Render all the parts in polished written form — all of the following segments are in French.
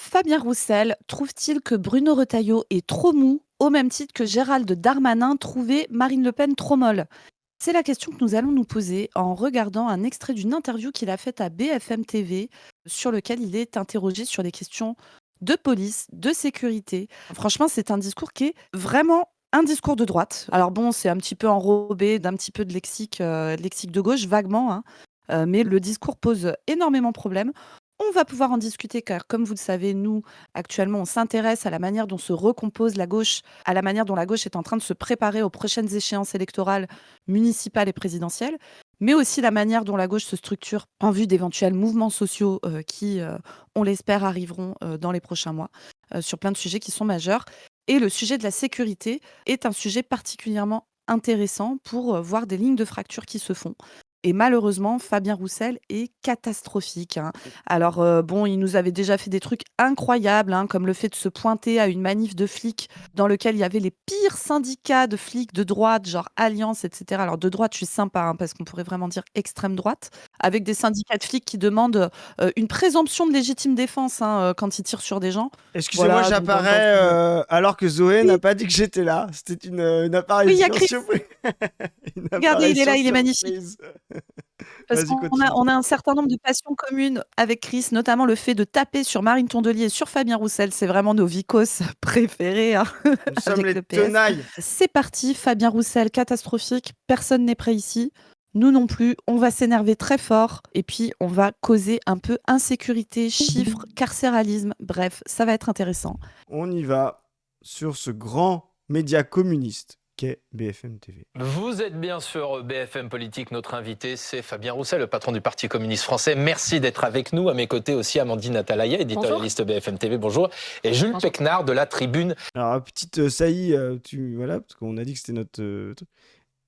Fabien Roussel trouve-t-il que Bruno Retailleau est trop mou, au même titre que Gérald Darmanin trouvait Marine Le Pen trop molle? C'est la question que nous allons nous poser en regardant un extrait d'une interview qu'il a faite à BFM TV, sur lequel il est interrogé sur les questions de police, de sécurité. Franchement, c'est un discours qui est vraiment un discours de droite. Alors bon, c'est un petit peu enrobé d'un petit peu de lexique de gauche, vaguement, hein, mais le discours pose énormément de problèmes. On va pouvoir en discuter car, comme vous le savez, nous, actuellement, on s'intéresse à la manière dont se recompose la gauche, à la manière dont la gauche est en train de se préparer aux prochaines échéances électorales municipales et présidentielles, mais aussi la manière dont la gauche se structure en vue d'éventuels mouvements sociaux qui, on l'espère, arriveront dans les prochains mois, sur plein de sujets qui sont majeurs. Et le sujet de la sécurité est un sujet particulièrement intéressant pour voir des lignes de fracture qui se font. Et malheureusement, Fabien Roussel est catastrophique, hein. Alors, bon, il nous avait déjà fait des trucs incroyables, hein, comme le fait de se pointer à une manif de flics dans lequel il y avait les pires syndicats de flics de droite, genre Alliance, et cetera. Alors de droite, je suis sympa, hein, parce qu'on pourrait vraiment dire extrême droite, avec des syndicats de flics qui demandent, une présomption de légitime défense, hein, quand ils tirent sur des gens. Excusez-moi, Voilà, donc dans j'apparais une alors que Zoé n'a oui, pas dit que j'étais là. C'était une oui, il y a apparition Chris. surprise. Une Regardez, il est apparition là, il est magnifique. surprise. Parce Vas-y, qu'on continue. a un certain nombre de passions communes avec Chris, notamment le fait de taper sur Marine Tondelier et sur Fabien Roussel. C'est vraiment nos vicos préférés, hein, Nous sommes avec les le PS. tenailles. C'est parti, Fabien Roussel, catastrophique. Personne n'est prêt ici. Nous non plus. On va s'énerver très fort. Et puis, on va causer un peu insécurité, chiffres, carcéralisme. Bref, ça va être intéressant. On y va sur ce grand média communiste qu'est BFM TV. Vous êtes bien sur BFM Politique. Notre invité, c'est Fabien Roussel, le patron du Parti communiste français. Merci d'être avec nous. À mes côtés aussi, Amandine Atalaya, éditorialiste BFM TV. Bonjour. Et Jules Pecnard de la Tribune. Alors, petite saillie, voilà, parce qu'on a dit que c'était notre truc.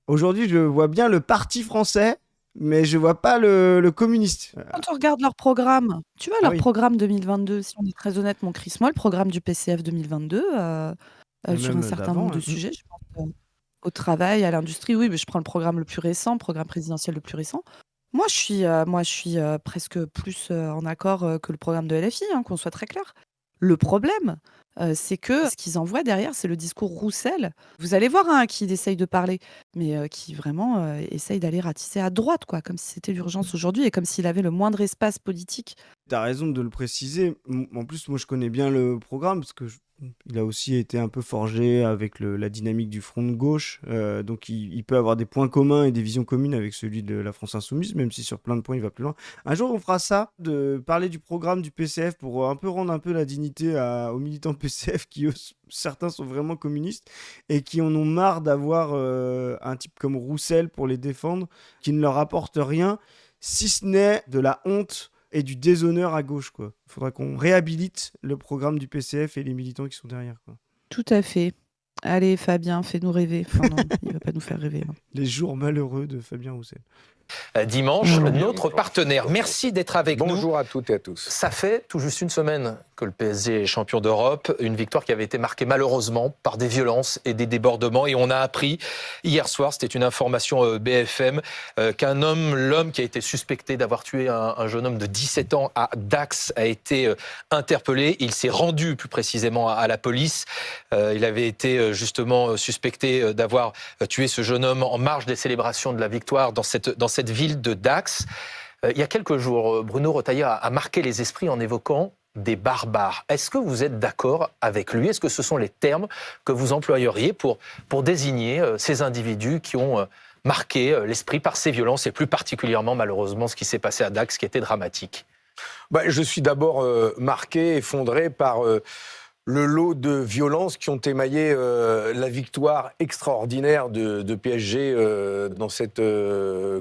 Aujourd'hui, je vois bien le parti français, mais je vois pas le communiste. Quand on regarde leur programme, tu vois, Ah leur oui, programme 2022, si on est très honnête, mon Chris, moi, le programme du PCF 2022, et sur un même certain d'avant, nombre de hein. sujets, je pense, au travail, à l'industrie, oui, mais je prends le programme le plus récent, programme présidentiel le plus récent. Moi, je suis presque plus en accord que le programme de LFI, hein, qu'on soit très clair. Le problème, c'est que ce qu'ils envoient derrière, c'est le discours Roussel. Vous allez voir, hein, qui essaye de parler, mais qui vraiment essaye d'aller ratisser à droite, quoi, comme si c'était l'urgence aujourd'hui et comme s'il avait le moindre espace politique. T'as raison de le préciser. En plus, moi, je connais bien le programme parce que il a aussi été un peu forgé avec la dynamique du front de gauche. Donc, il peut avoir des points communs et des visions communes avec celui de la France Insoumise, même si sur plein de points, il va plus loin. Un jour, on fera ça, de parler du programme du PCF pour un peu rendre un peu la dignité aux militants PCF qui, eux, certains sont vraiment communistes et qui en ont marre d'avoir un type comme Roussel pour les défendre, qui ne leur apporte rien, si ce n'est de la honte et du déshonneur à gauche, quoi. Il faudra qu'on réhabilite le programme du PCF et les militants qui sont derrière, quoi. Tout à fait. Allez, Fabien, fais-nous rêver. Enfin non, il va pas nous faire rêver, hein. Les jours malheureux de Fabien Roussel. Dimanche, notre partenaire. Merci d'être avec nous. Bonjour à toutes et à tous. Ça fait tout juste une semaine que le PSG est champion d'Europe, une victoire qui avait été marquée malheureusement par des violences et des débordements. Et on a appris hier soir, c'était une information BFM, qu'un l'homme qui a été suspecté d'avoir tué un jeune homme de 17 ans à Dax, a été interpellé. Il s'est rendu plus précisément à la police. Il avait été justement suspecté d'avoir tué ce jeune homme en marge des célébrations de la victoire dans cette ville de Dax. Il y a quelques jours, Bruno Retailleau a marqué les esprits en évoquant des barbares. Est-ce que vous êtes d'accord avec lui? Est-ce que ce sont les termes que vous employeriez pour désigner ces individus qui ont marqué l'esprit par ces violences et plus particulièrement, malheureusement, ce qui s'est passé à Dax, qui était dramatique? Je suis d'abord marqué, effondré par le lot de violences qui ont émaillé la victoire extraordinaire de PSG dans cette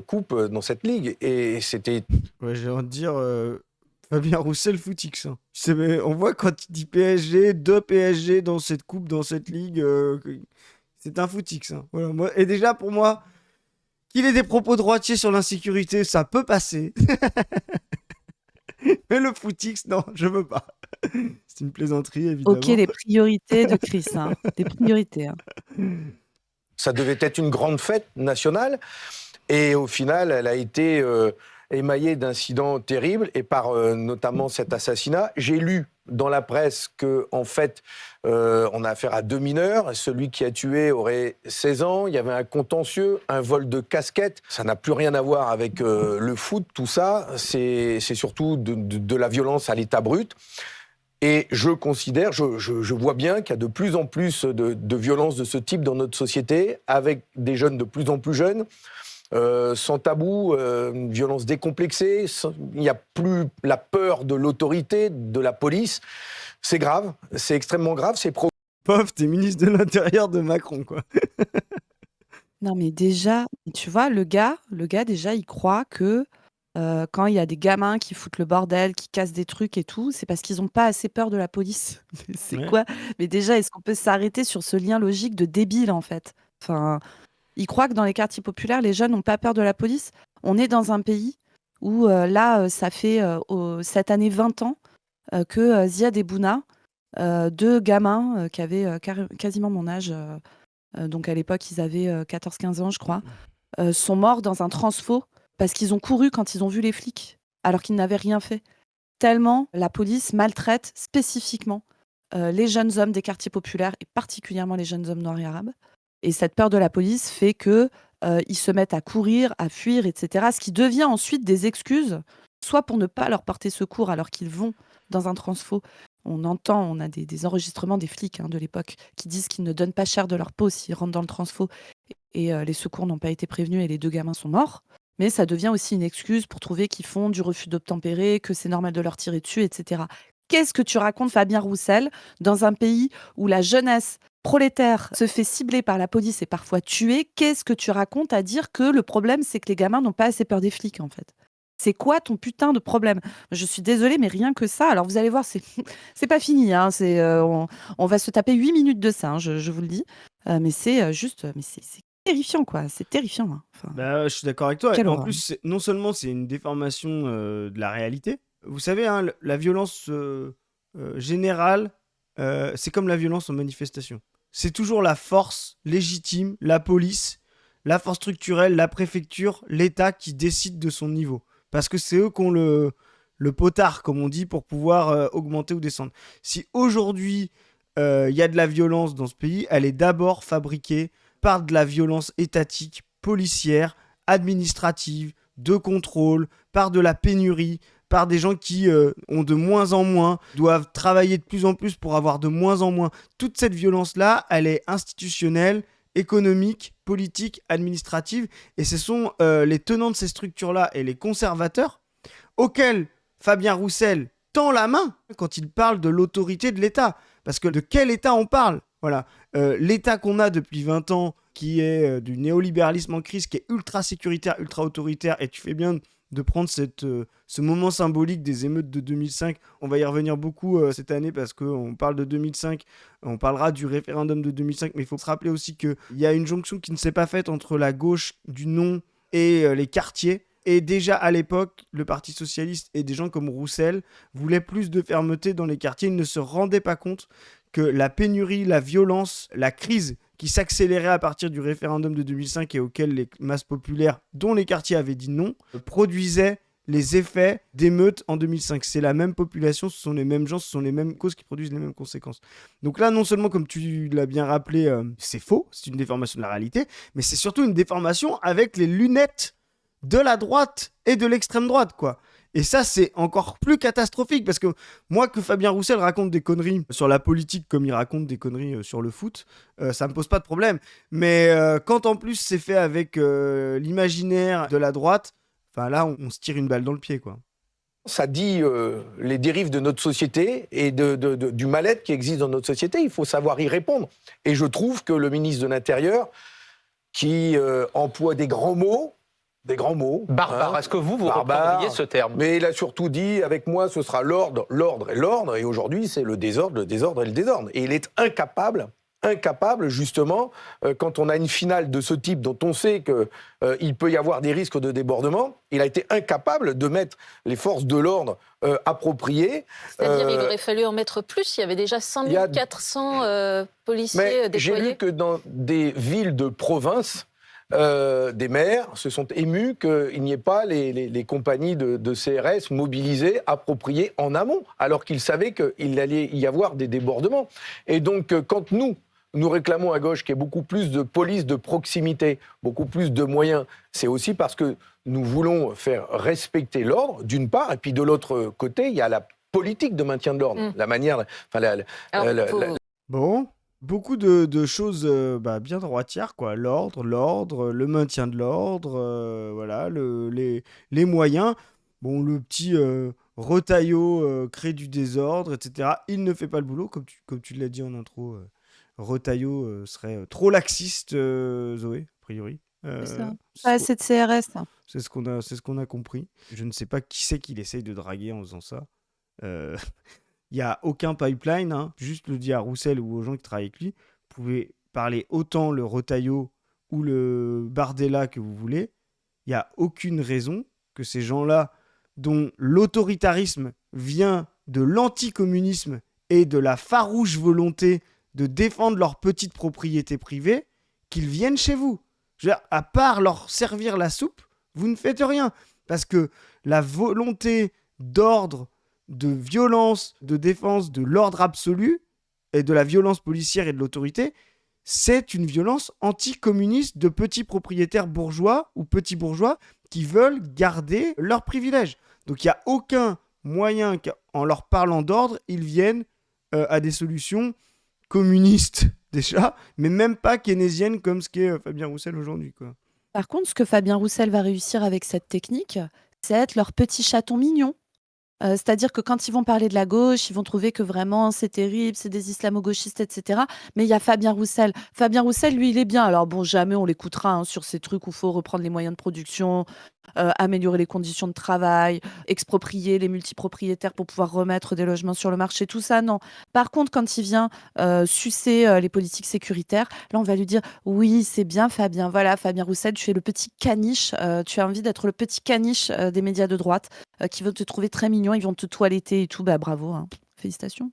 coupe, dans cette ligue. Et c'était... Ouais, j'ai envie de dire Fabien Roussel footix, hein. On voit quand il dit PSG, deux PSG dans cette coupe, dans cette ligue, c'est un footix, hein. Voilà, et déjà, pour moi, qu'il ait des propos droitiers sur l'insécurité, ça peut passer. Mais le footix, non, je veux pas. C'est une plaisanterie, évidemment. Ok, les priorités de Chris, hein. Des priorités, hein. Ça devait être une grande fête nationale. Et au final, elle a été émaillé d'incidents terribles et par notamment cet assassinat. J'ai lu dans la presse que, en fait, on a affaire à 2 mineurs. Celui qui a tué aurait 16 ans. Il y avait un contentieux, un vol de casquette. Ça n'a plus rien à voir avec le foot, tout ça. C'est surtout de la violence à l'état brut. Et je considère, je vois bien qu'il y a de plus en plus de violences de ce type dans notre société, avec des jeunes de plus en plus jeunes, sans tabou, une violence décomplexée. Il n'y a plus la peur de l'autorité, de la police. C'est grave, c'est extrêmement grave. Pof, t'es ministre de l'Intérieur de Macron, quoi. Non, mais déjà, tu vois, le gars, déjà, il croit que quand il y a des gamins qui foutent le bordel, qui cassent des trucs et tout, c'est parce qu'ils n'ont pas assez peur de la police. C'est Ouais. quoi? Mais déjà, est-ce qu'on peut s'arrêter sur ce lien logique de débile, en fait? Enfin, il croit que dans les quartiers populaires, les jeunes n'ont pas peur de la police. On est dans un pays où, ça fait cette année 20 ans que Ziad et Bouna, 2 gamins qui avaient quasiment mon âge, donc à l'époque, ils avaient 14-15 ans, je crois, sont morts dans un transfo parce qu'ils ont couru quand ils ont vu les flics, alors qu'ils n'avaient rien fait. Tellement la police maltraite spécifiquement les jeunes hommes des quartiers populaires et particulièrement les jeunes hommes noirs et arabes. Et cette peur de la police fait que ils se mettent à courir, à fuir, etc. Ce qui devient ensuite des excuses, soit pour ne pas leur porter secours alors qu'ils vont dans un transfo. On a des enregistrements des flics de l'époque qui disent qu'ils ne donnent pas cher de leur peau s'ils rentrent dans le transfo. Et les secours n'ont pas été prévenus et les 2 gamins sont morts. Mais ça devient aussi une excuse pour trouver qu'ils font du refus d'obtempérer, que c'est normal de leur tirer dessus, etc. Qu'est-ce que tu racontes, Fabien Roussel, dans un pays où la jeunesse prolétaire se fait cibler par la police et parfois tuer? Qu'est-ce que tu racontes à dire que le problème, c'est que les gamins n'ont pas assez peur des flics, en fait? C'est quoi ton putain de problème? Je suis désolée, mais rien que ça. Alors, vous allez voir, c'est c'est pas fini. On va se taper 8 minutes de ça, je vous le dis. Mais c'est juste, mais c'est terrifiant, quoi. C'est terrifiant, hein. Enfin, Bah, je suis d'accord avec toi. quelle En horreur. plus, non seulement c'est une déformation de la réalité, vous savez, hein, la violence générale, c'est comme la violence en manifestation. C'est toujours la force légitime, la police, la force structurelle, la préfecture, l'État qui décide de son niveau. Parce que c'est eux qui ont le potard, comme on dit, pour pouvoir augmenter ou descendre. Si aujourd'hui, il y a de la violence dans ce pays, elle est d'abord fabriquée par de la violence étatique, policière, administrative, de contrôle, par de la pénurie, par des gens qui ont de moins en moins, doivent travailler de plus en plus pour avoir de moins en moins. Toute cette violence-là, elle est institutionnelle, économique, politique, administrative, et ce sont les tenants de ces structures-là et les conservateurs auxquels Fabien Roussel tend la main quand il parle de l'autorité de l'État. Parce que de quel État on parle? Voilà. L'État qu'on a depuis 20 ans, qui est du néolibéralisme en crise, qui est ultra sécuritaire, ultra autoritaire, et tu fais bien de prendre ce moment symbolique des émeutes de 2005. On va y revenir beaucoup cette année parce qu'on parle de 2005, on parlera du référendum de 2005, mais il faut se rappeler aussi qu'il y a une jonction qui ne s'est pas faite entre la gauche du non et les quartiers. Et déjà à l'époque, le Parti Socialiste et des gens comme Roussel voulaient plus de fermeté dans les quartiers. Ils ne se rendaient pas compte que la pénurie, la violence, la crise qui s'accélérait à partir du référendum de 2005 et auquel les masses populaires, dont les quartiers avaient dit non, produisaient les effets d'émeutes en 2005. C'est la même population, ce sont les mêmes gens, ce sont les mêmes causes qui produisent les mêmes conséquences. Donc là, non seulement, comme tu l'as bien rappelé, c'est faux, c'est une déformation de la réalité, mais c'est surtout une déformation avec les lunettes de la droite et de l'extrême droite, quoi. Et ça, c'est encore plus catastrophique parce que moi, que Fabien Roussel raconte des conneries sur la politique comme il raconte des conneries sur le foot, ça me pose pas de problème. Mais quand en plus c'est fait avec l'imaginaire de la droite, enfin là, on se tire une balle dans le pied, quoi. Ça dit les dérives de notre société et du mal-être qui existe dans notre société. Il faut savoir y répondre. Et je trouve que le ministre de l'Intérieur, qui emploie des grands mots, Barbare. Est-ce que vous barbare, reprendriez ce terme? mais il a surtout dit, avec moi, ce sera l'ordre, l'ordre et l'ordre. Et aujourd'hui, c'est le désordre et le désordre. Et il est incapable, justement, quand on a une finale de ce type dont on sait qu'il peut y avoir des risques de débordement, il a été incapable de mettre les forces de l'ordre appropriées. C'est-à-dire il aurait fallu en mettre plus. Il y avait déjà 5400 policiers déployés. J'ai lu que dans des villes de province, des maires se sont émus qu'il n'y ait pas les compagnies de CRS mobilisées, appropriées en amont, alors qu'ils savaient qu'il allait y avoir des débordements. Et donc, quand nous réclamons à gauche qu'il y ait beaucoup plus de police de proximité, beaucoup plus de moyens, c'est aussi parce que nous voulons faire respecter l'ordre, d'une part, et puis de l'autre côté, il y a la politique de maintien de l'ordre, la manière... Enfin, Alors, faut- Bon, beaucoup de choses bien droitières, quoi. L'ordre, le maintien de l'ordre, voilà, les moyens. Bon, le petit Retailleau crée du désordre, etc. Il ne fait pas le boulot, comme tu l'as dit en intro. Retailleau serait trop laxiste, Zoé, a priori. C'est ça. C'est Pas assez de CRS. c'est ce qu'on a compris. Je ne sais pas qui c'est qu'il essaye de draguer en faisant ça. Euh, Il n'y a aucun pipeline, hein. Juste le dire à Roussel ou aux gens qui travaillent avec lui. Vous pouvez parler autant le Retailleau ou le Bardella que vous voulez. Il n'y a aucune raison que ces gens-là, dont l'autoritarisme vient de l'anticommunisme et de la farouche volonté de défendre leur petite propriété privée, qu'ils viennent chez vous. Je veux dire, à part leur servir la soupe, vous ne faites rien. Parce que la volonté d'ordre, de violence, de défense de l'ordre absolu et de la violence policière et de l'autorité, c'est une violence anticommuniste de petits propriétaires bourgeois ou petits bourgeois qui veulent garder leurs privilèges. Donc il n'y a aucun moyen qu'en leur parlant d'ordre, ils viennent à des solutions communistes déjà, mais même pas keynésiennes comme ce qu'est Fabien Roussel aujourd'hui, quoi. Par contre, ce que Fabien Roussel va réussir avec cette technique, c'est être leur petit chaton mignon. C'est-à-dire que quand ils vont parler de la gauche, ils vont trouver que vraiment c'est terrible, c'est des islamo-gauchistes, etc. Mais il y a Fabien Roussel. Fabien Roussel, lui, il est bien. Alors bon, jamais on l'écoutera hein, sur ces trucs où il faut reprendre les moyens de production, améliorer les conditions de travail, exproprier les multipropriétaires pour pouvoir remettre des logements sur le marché, tout ça, non. Par contre, quand il vient sucer les politiques sécuritaires, là, on va lui dire oui, c'est bien, Fabien. Voilà, Fabien Roussel, tu es le petit caniche. Tu as envie d'être le petit caniche des médias de droite qui vont te trouver très mignon, ils vont te toiletter et tout. Bah bravo, hein. Félicitations.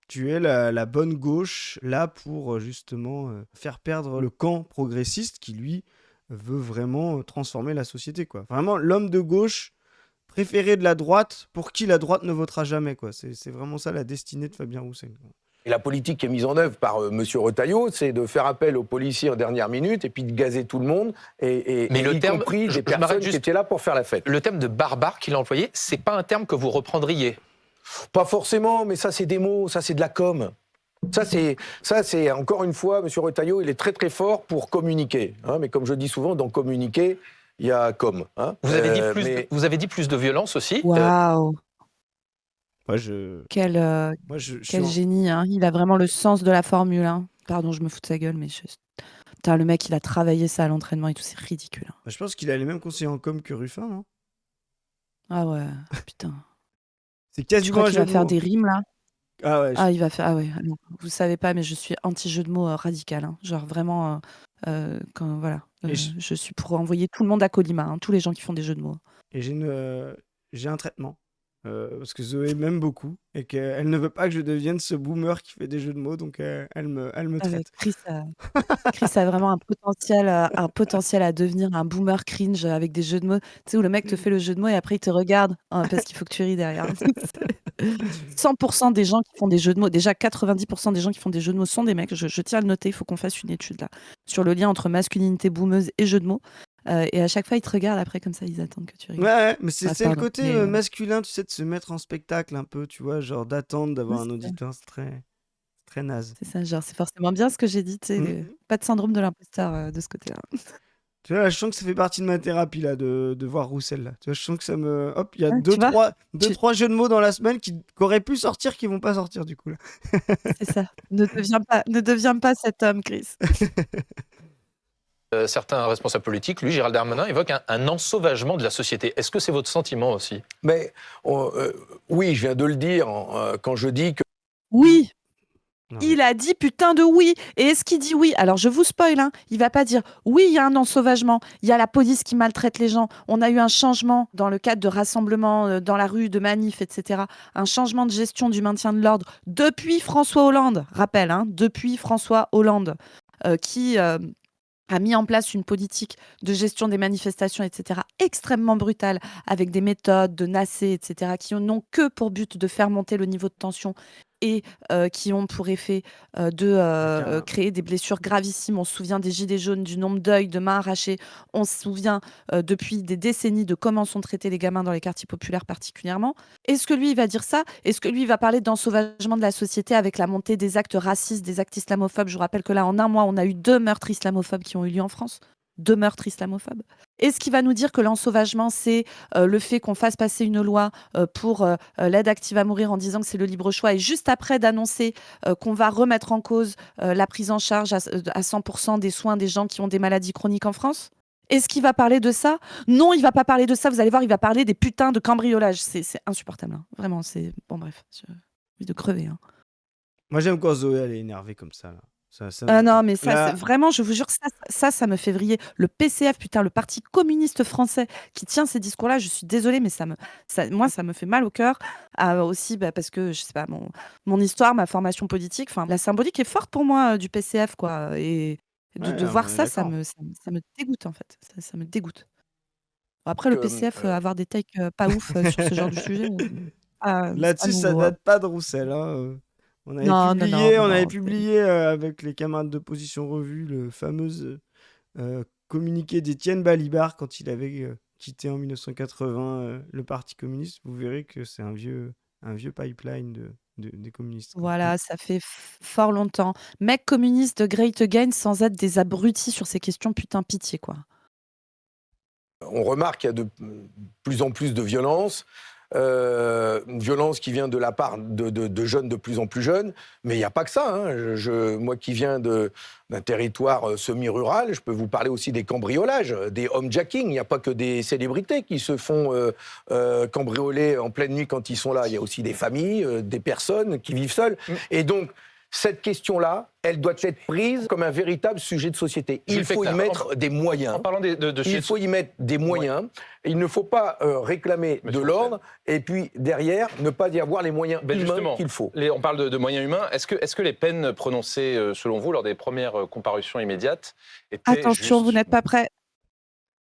Tu es la bonne gauche là pour justement faire perdre le camp progressiste qui, lui, veut vraiment transformer la société, quoi. Vraiment, l'homme de gauche préféré de la droite pour qui la droite ne votera jamais, quoi. C'est vraiment ça la destinée de Fabien Roussel, quoi. Et la politique qui est mise en œuvre par M. Retailleau, c'est de faire appel aux policiers en dernière minute et puis de gazer tout le monde, Mais y le terme, compris des je personnes m'arrête qui juste. étaient là pour faire la fête. Le terme de barbare qu'il a employé, c'est pas un terme que vous reprendriez. Pas forcément, mais ça c'est des mots, ça c'est de la com. Ça c'est encore une fois, M. Retailleau, il est très très fort pour communiquer. Hein, mais comme je dis souvent, dans communiquer, il y a com. Hein. Vous avez dit plus de violence aussi. Waouh, Moi, quel je suis quel génie, hein. Il a vraiment le sens de la formule, hein. Pardon, je me fous de sa gueule, mais putain, le mec, il a travaillé ça à l'entraînement et tout, c'est ridicule, hein. je pense qu'il a les mêmes conseillers en com que Ruffin, non? Ah ouais, putain. C'est Tu quasiment crois un qu'il jeu va de faire mots. des rimes là? Ah ouais, Ah, il va faire. Ah ouais, non. Vous savez pas, mais je suis anti-jeu de mots radical, hein. Genre vraiment, voilà. Et Je suis pour envoyer tout le monde à Colima, hein, tous les gens qui font des jeux de mots. et j'ai un traitement. Parce que Zoé m'aime beaucoup et qu'elle ne veut pas que je devienne ce boomer qui fait des jeux de mots, donc elle me Ah ouais, traite. Chris a vraiment un potentiel à devenir un boomer cringe avec des jeux de mots. Tu sais, où le mec te fait le jeu de mots et après il te regarde hein, parce qu'il faut que tu ris derrière. 100% des gens qui font des jeux de mots, déjà 90% des gens qui font des jeux de mots sont des mecs. Je tiens à le noter, il faut qu'on fasse une étude là sur le lien entre masculinité boomeuse et jeux de mots. Et à chaque fois, ils te regardent après comme ça, ils attendent que tu rigoles. Ouais, mais c'est Ah, le pardon, côté mais, masculin, tu sais, de se mettre en spectacle un peu, tu vois, genre d'attendre d'avoir ouais, un c'est ça. auditoire, c'est très naze. C'est ça, genre c'est forcément bien ce que j'ai dit, tu sais, Mm. pas de syndrome de l'imposteur de ce côté-là. Tu vois, là, je sens que ça fait partie de ma thérapie, là, de voir Roussel, là. Tu vois, je sens que ça me... Hop, il y a Ouais, tu vois, trois jeux de mots dans la semaine qui auraient pu sortir, qui vont pas sortir, du coup, là. c'est ça. Ne deviens pas cet homme, Chris. Certains responsables politiques, lui, Gérald Darmanin, évoquent un ensauvagement de la société. Est-ce que c'est votre sentiment aussi? Mais oui, je viens de le dire quand je dis que Oui, Non, il a dit putain de oui. Et est-ce qu'il dit oui? Alors je vous spoil, hein, il va pas dire oui, il y a un ensauvagement, il y a la police qui maltraite les gens, on a eu un changement dans le cadre de rassemblements dans la rue, de manifs, etc. Un changement de gestion du maintien de l'ordre depuis François Hollande, rappel, hein, depuis François Hollande, qui a mis en place une politique de gestion des manifestations, etc., extrêmement brutale, avec des méthodes de nasser, etc., qui n'ont que pour but de faire monter le niveau de tension et qui ont pour effet de créer des blessures gravissimes. On se souvient des gilets jaunes, du nombre d'œils, de mains arrachées. On se souvient depuis des décennies de comment sont traités les gamins dans les quartiers populaires particulièrement. Est-ce que lui, il va dire ça? Est-ce que lui, il va parler d'ensauvagement de la société avec la montée des actes racistes, des actes islamophobes? Je vous rappelle que là, en un mois, on a eu 2 meurtres islamophobes qui ont eu lieu en France. 2 meurtres islamophobes. Est-ce qu'il va nous dire que l'ensauvagement, c'est le fait qu'on fasse passer une loi pour l'aide active à mourir en disant que c'est le libre choix et juste après d'annoncer qu'on va remettre en cause la prise en charge à 100% des soins des gens qui ont des maladies chroniques en France? Est-ce qu'il va parler de ça? Non, il va pas parler de ça. Vous allez voir, il va parler des putains de cambriolages. C'est insupportable. Hein. Vraiment, c'est... Bon, bref. J'ai envie de crever. Hein. Moi, j'aime quand Zoé, elle est énervée comme ça. Là. Non, mais ça, Là, vraiment, je vous jure, ça me fait vriller. Le PCF, putain, le Parti communiste français qui tient ces discours-là, je suis désolée, mais moi, ça me fait mal au cœur. Aussi, parce que, je sais pas, mon histoire, ma formation politique, enfin, la symbolique est forte pour moi du PCF, quoi. Et de ouais, voir on est ça, d'accord. ça me dégoûte, en fait. Ça me dégoûte. Après, le PCF, avoir des takes pas ouf sur ce genre de sujet, c'est pas Là-dessus, ça nouveau. Hein. date pas de Roussel. Hein. Non, non, non, On non, avait non. publié avec les camarades de Position Revue le fameux communiqué d'Étienne Balibar quand il avait quitté en 1980 le Parti communiste. Vous verrez que c'est un vieux pipeline des communistes. Quoi. Voilà, ça fait fort longtemps. Mec communiste de Great Again sans être des abrutis sur ces questions, putain, pitié, quoi. On remarque qu'il y a de plus en plus de violence. Une violence qui vient de la part de jeunes de plus en plus jeunes, mais il n'y a pas que ça. Hein. Moi qui viens d'un territoire semi-rural, je peux vous parler aussi des cambriolages, des homejacking. Il n'y a pas que des célébrités qui se font cambrioler en pleine nuit quand ils sont là. Il y a aussi des familles, des personnes qui vivent seules. Et donc, cette question-là, elle doit être prise comme un véritable sujet de société. Il faut y mettre des moyens. En parlant Il faut y mettre des moyens. Il ne faut pas réclamer de l'ordre et puis derrière ne pas y avoir les moyens humains qu'il faut. On parle de moyens humains. Est-ce que les peines prononcées, selon vous, lors des premières comparutions immédiates étaient Attention, vous n'êtes pas prêts.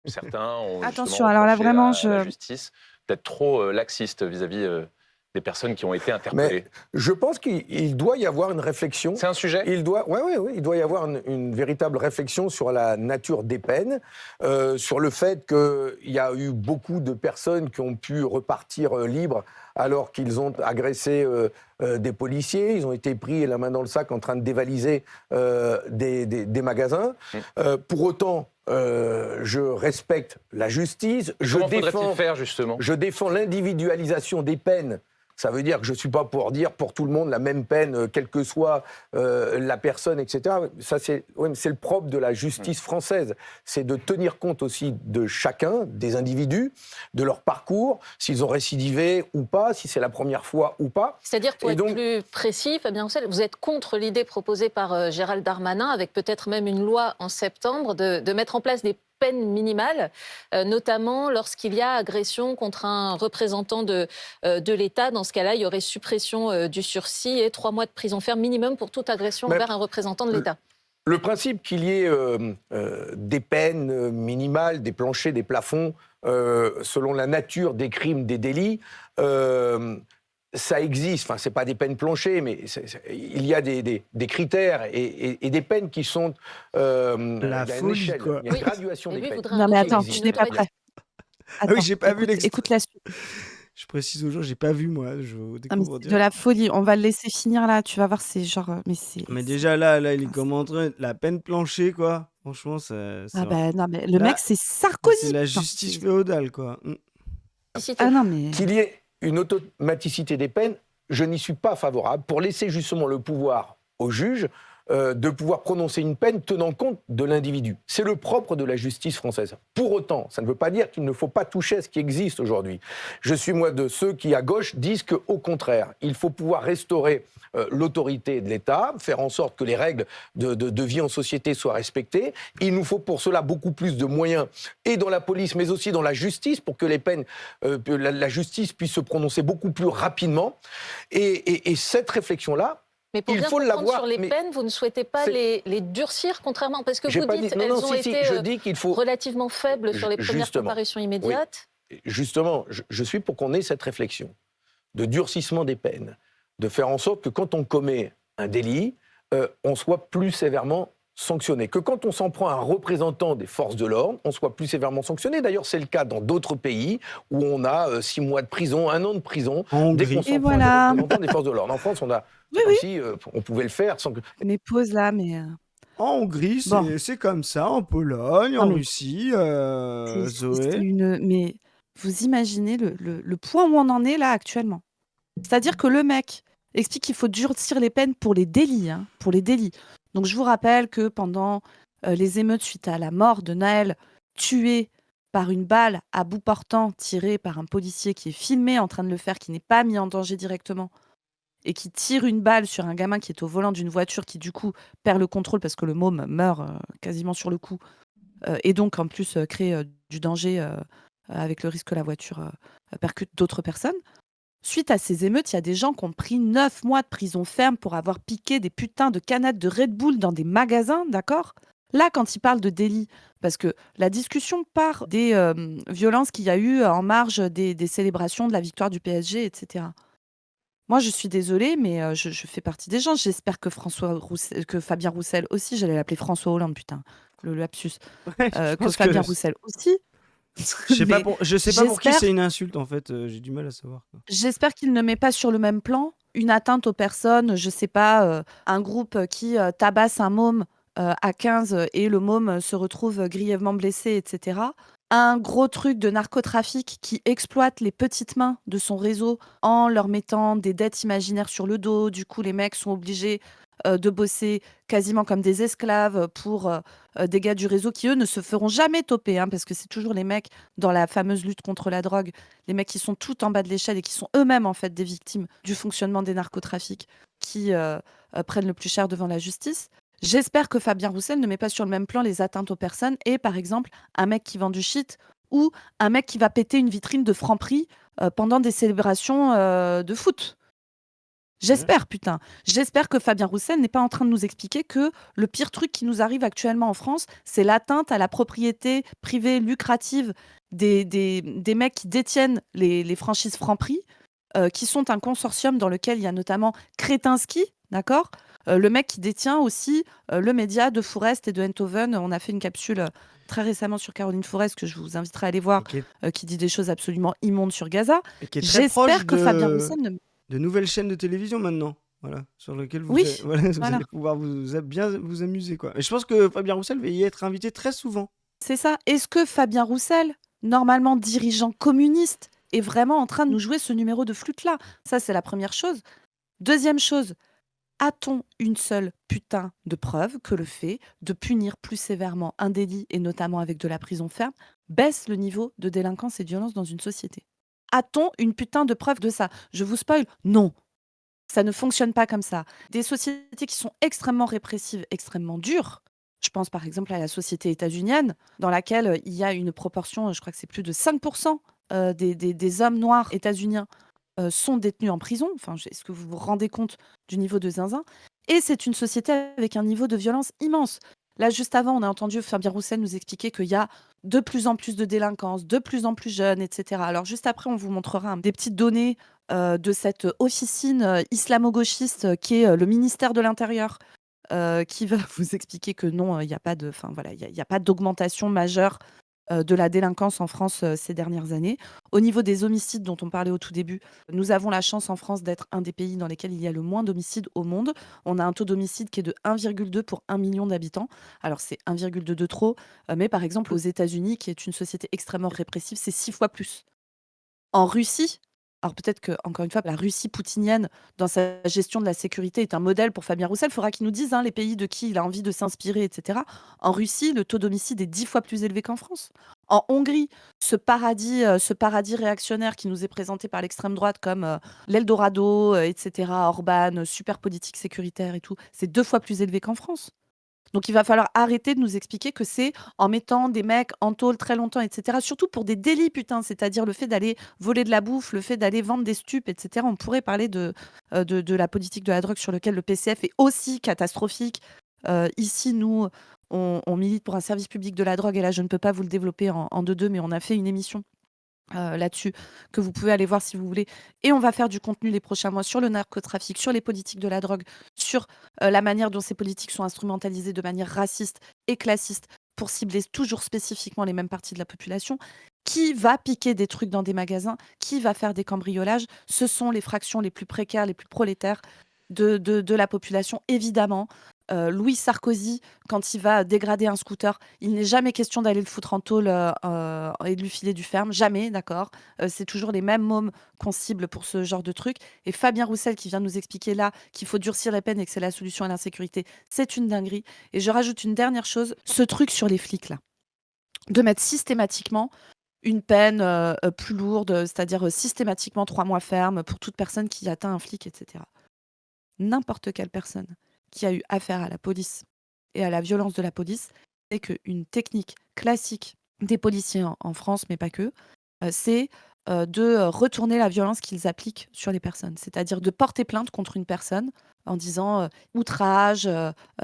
Certains ont Attention, alors là, vraiment, la justice d'être trop laxiste vis-à-vis des personnes qui ont été interpellées. Mais je pense qu'il doit y avoir une réflexion. C'est un sujet. Il doit y avoir une véritable réflexion sur la nature des peines, sur le fait qu'il y a eu beaucoup de personnes qui ont pu repartir libres alors qu'ils ont agressé des policiers. Ils ont été pris la main dans le sac en train de dévaliser des magasins. Pour autant, je respecte la justice. Comment faudrait-il faire, justement ? Je défends l'individualisation des peines. Ça veut dire que je ne suis pas pour dire pour tout le monde la même peine, quelle que soit la personne, etc. Ça, c'est le propre de la justice française. C'est de tenir compte aussi de chacun, des individus, de leur parcours, s'ils ont récidivé ou pas, si c'est la première fois ou pas. C'est-à-dire, pour être plus précis, Fabien Roussel, vous êtes contre l'idée proposée par Gérald Darmanin, avec peut-être même une loi en septembre, de mettre en place des peine minimale, notamment lorsqu'il y a agression contre un représentant de l'État. Dans ce cas-là, il y aurait suppression du sursis et 3 mois de prison ferme minimum pour toute agression envers un représentant de l'État. Le principe qu'il y ait des peines minimales, des planchers, des plafonds, selon la nature des crimes, des délits, ça existe. Enfin, c'est pas des peines planchées, mais il y a des critères et des peines qui sont la folie, quoi. Il y a une graduation des peines. Non, mais attends, tu n'es pas prêt. Attends, oui, j'ai pas vu l'extrait. Écoute la suite. Je précise aux gens, j'ai pas vu moi. Je découvre de la folie. On va le laisser finir là. Tu vas voir, c'est genre. Mais déjà là, il est comme en train la peine planchée, quoi. Franchement, ça. Non, mais le mec, c'est Sarkozy. C'est la justice féodale, quoi. Ah non, mais. Qu'il y ait une automaticité des peines, je n'y suis pas favorable, pour laisser justement le pouvoir au juge de pouvoir prononcer une peine tenant compte de l'individu. C'est le propre de la justice française. Pour autant, ça ne veut pas dire qu'il ne faut pas toucher à ce qui existe aujourd'hui. Je suis moi de ceux qui, à gauche, disent qu'au contraire, il faut pouvoir restaurer l'autorité de l'État, faire en sorte que les règles de vie en société soient respectées. Il nous faut pour cela beaucoup plus de moyens, et dans la police, mais aussi dans la justice, pour que les peines, la justice puisse se prononcer beaucoup plus rapidement. Et cette réflexion-là, Mais pour Il bien faut comprendre l'avoir, sur les mais peines, vous ne souhaitez pas c'est les durcir, contrairement, parce que j'ai vous pas dit dites non, elles non, ont si, si, été je dis qu'il faut relativement faibles sur les premières justement, comparutions oui, immédiates. justement, je suis pour qu'on ait cette réflexion de durcissement des peines, de faire en sorte que quand on commet un délit, on soit plus sévèrement sanctionné. Que quand on s'en prend à un représentant des forces de l'ordre, on soit plus sévèrement sanctionné. D'ailleurs, c'est le cas dans d'autres pays où on a 6 mois de prison, 1 an de prison, En dès qu'on Hongrie. Et s'en prend à des voilà. représentants des forces de l'ordre. En France, Oui, c'est comme oui. si on pouvait le faire sans que... Mes pauses là, mais En Hongrie, bon. c'est comme ça. En Pologne, Non, en mais Russie, c'est Zoé. une. Mais vous imaginez le point où on en est là actuellement. C'est-à-dire que le mec explique qu'il faut durcir les peines pour les délits, hein, pour les délits. Donc je vous rappelle que pendant les émeutes suite à la mort de Naël, tué par une balle à bout portant tirée par un policier qui est filmé en train de le faire, qui n'est pas mis en danger directement, et qui tire une balle sur un gamin qui est au volant d'une voiture qui du coup perd le contrôle parce que le môme meurt quasiment sur le coup, et donc en plus crée du danger avec le risque que la voiture percute d'autres personnes. Suite à ces émeutes, il y a des gens qui ont pris 9 mois de prison ferme pour avoir piqué des putains de canettes de Red Bull dans des magasins, d'accord? Là, quand il parle de délit, parce que la discussion part des violences qu'il y a eu en marge des célébrations de la victoire du PSG, etc. Moi, je suis désolée, mais je fais partie des gens. J'espère que que Fabien Roussel aussi, j'allais l'appeler François Hollande, putain, le lapsus, Ouais, je que pense Fabien que Roussel aussi. Mais je sais pas pour qui j'espère c'est une insulte en fait. J'ai du mal à savoir, quoi. J'espère qu'il ne met pas sur le même plan une atteinte aux personnes, je sais pas, un groupe qui tabasse un môme à 15 et le môme se retrouve grièvement blessé, etc. Un gros truc de narcotrafic qui exploite les petites mains de son réseau en leur mettant des dettes imaginaires sur le dos. Du coup, les mecs sont obligés de bosser quasiment comme des esclaves pour des gars du réseau qui, eux, ne se feront jamais toper, hein, parce que c'est toujours les mecs dans la fameuse lutte contre la drogue, les mecs qui sont tout en bas de l'échelle et qui sont eux-mêmes en fait des victimes du fonctionnement des narcotrafics qui prennent le plus cher devant la justice. J'espère que Fabien Roussel ne met pas sur le même plan les atteintes aux personnes et par exemple un mec qui vend du shit ou un mec qui va péter une vitrine de Franprix pendant des célébrations de foot. Mhm. J'espère, putain. J'espère que Fabien Roussel n'est pas en train de nous expliquer que le pire truc qui nous arrive actuellement en France, c'est l'atteinte à la propriété privée lucrative des mecs qui détiennent les franchises Franprix, qui sont un consortium dans lequel il y a notamment Kretinsky, d'accord. Le mec qui détient aussi le média de Fourest et de Enthoven. On a fait une capsule très récemment sur Caroline Fourest que je vous inviterai à aller voir, Et qui dit des choses absolument immondes sur Gaza. qui est très proche J'espère que Fabien Roussel ne... de nouvelles chaînes de télévision maintenant. Voilà, sur lesquelles Oui, voilà, vous voilà. allez pouvoir bien vous amuser, quoi. Et je pense que Fabien Roussel va y être invité très souvent. C'est ça. Est-ce que Fabien Roussel, normalement dirigeant communiste, est vraiment en train de nous jouer ce numéro de flûte-là? Ça, c'est la première chose. Deuxième chose, a-t-on une seule putain de preuve que le fait de punir plus sévèrement un délit, et notamment avec de la prison ferme, baisse le niveau de délinquance et de violence dans une société? A-t-on une putain de preuve de ça? Je vous spoil, non. Ça ne fonctionne pas comme ça. Des sociétés qui sont extrêmement répressives, extrêmement dures. Je pense par exemple à la société états-unienne, dans laquelle il y a une proportion, je crois que c'est plus de 5% des hommes noirs états-uniens sont détenus en prison. Enfin, est-ce que vous vous rendez compte du niveau de zinzin? Et c'est une société avec un niveau de violence immense. Là, juste avant, on a entendu Fabien Roussel nous expliquer qu'il y a de plus en plus de délinquance, de plus en plus jeunes, etc. Alors, juste après, on vous montrera des petites données de cette officine islamo-gauchiste qui est le ministère de l'Intérieur, qui va vous expliquer que non, il n'y a pas de, enfin voilà, il y a pas d'augmentation majeure de la délinquance en France ces dernières années. Au niveau des homicides dont on parlait au tout début, nous avons la chance en France d'être un des pays dans lesquels il y a le moins d'homicides au monde. On a un taux d'homicide qui est de 1,2 pour 1 million d'habitants. Alors c'est 1,2 de trop, mais par exemple aux États-Unis, qui est une société extrêmement répressive, c'est 6 fois plus. En Russie, alors peut-être que, encore une fois, la Russie poutinienne, dans sa gestion de la sécurité, est un modèle pour Fabien Roussel. Il faudra qu'il nous dise les pays de qui il a envie de s'inspirer, etc. En Russie, le taux d'homicide est 10 fois plus élevé qu'en France. En Hongrie, ce paradis réactionnaire qui nous est présenté par l'extrême droite comme l'Eldorado, etc., Orban, super politique sécuritaire et tout, c'est 2 fois plus élevé qu'en France. Donc il va falloir arrêter de nous expliquer que c'est en mettant des mecs en tôle très longtemps, et cetera. Surtout pour des délits, putain, c'est-à-dire le fait d'aller voler de la bouffe, le fait d'aller vendre des stupes, et cetera. On pourrait parler de la politique de la drogue sur lequel le PCF est aussi catastrophique. Ici, nous, on milite pour un service public de la drogue et là, je ne peux pas vous le développer en 2-2, mais on a fait une émission là-dessus que vous pouvez aller voir si vous voulez. Et on va faire du contenu les prochains mois sur le narcotrafic, sur les politiques de la drogue, sur la manière dont ces politiques sont instrumentalisées de manière raciste et classiste pour cibler toujours spécifiquement les mêmes parties de la population. Qui va piquer des trucs dans des magasins? Qui va faire des cambriolages? Ce sont les fractions les plus précaires, les plus prolétaires de la population, évidemment. Louis Sarkozy, quand il va dégrader un scooter, il n'est jamais question d'aller le foutre en tôle et de lui filer du ferme. Jamais, d'accord. C'est toujours les mêmes mômes qu'on cible pour ce genre de truc. Et Fabien Roussel qui vient nous expliquer là qu'il faut durcir les peines et que c'est la solution à l'insécurité, c'est une dinguerie. Et je rajoute une dernière chose, ce truc sur les flics là, de mettre systématiquement une peine plus lourde, c'est-à-dire systématiquement 3 mois ferme pour toute personne qui atteint un flic, etc. N'importe quelle personne qui a eu affaire à la police et à la violence de la police sait qu'une technique classique des policiers en France, mais pas que, c'est de retourner la violence qu'ils appliquent sur les personnes. C'est-à-dire de porter plainte contre une personne en disant outrage,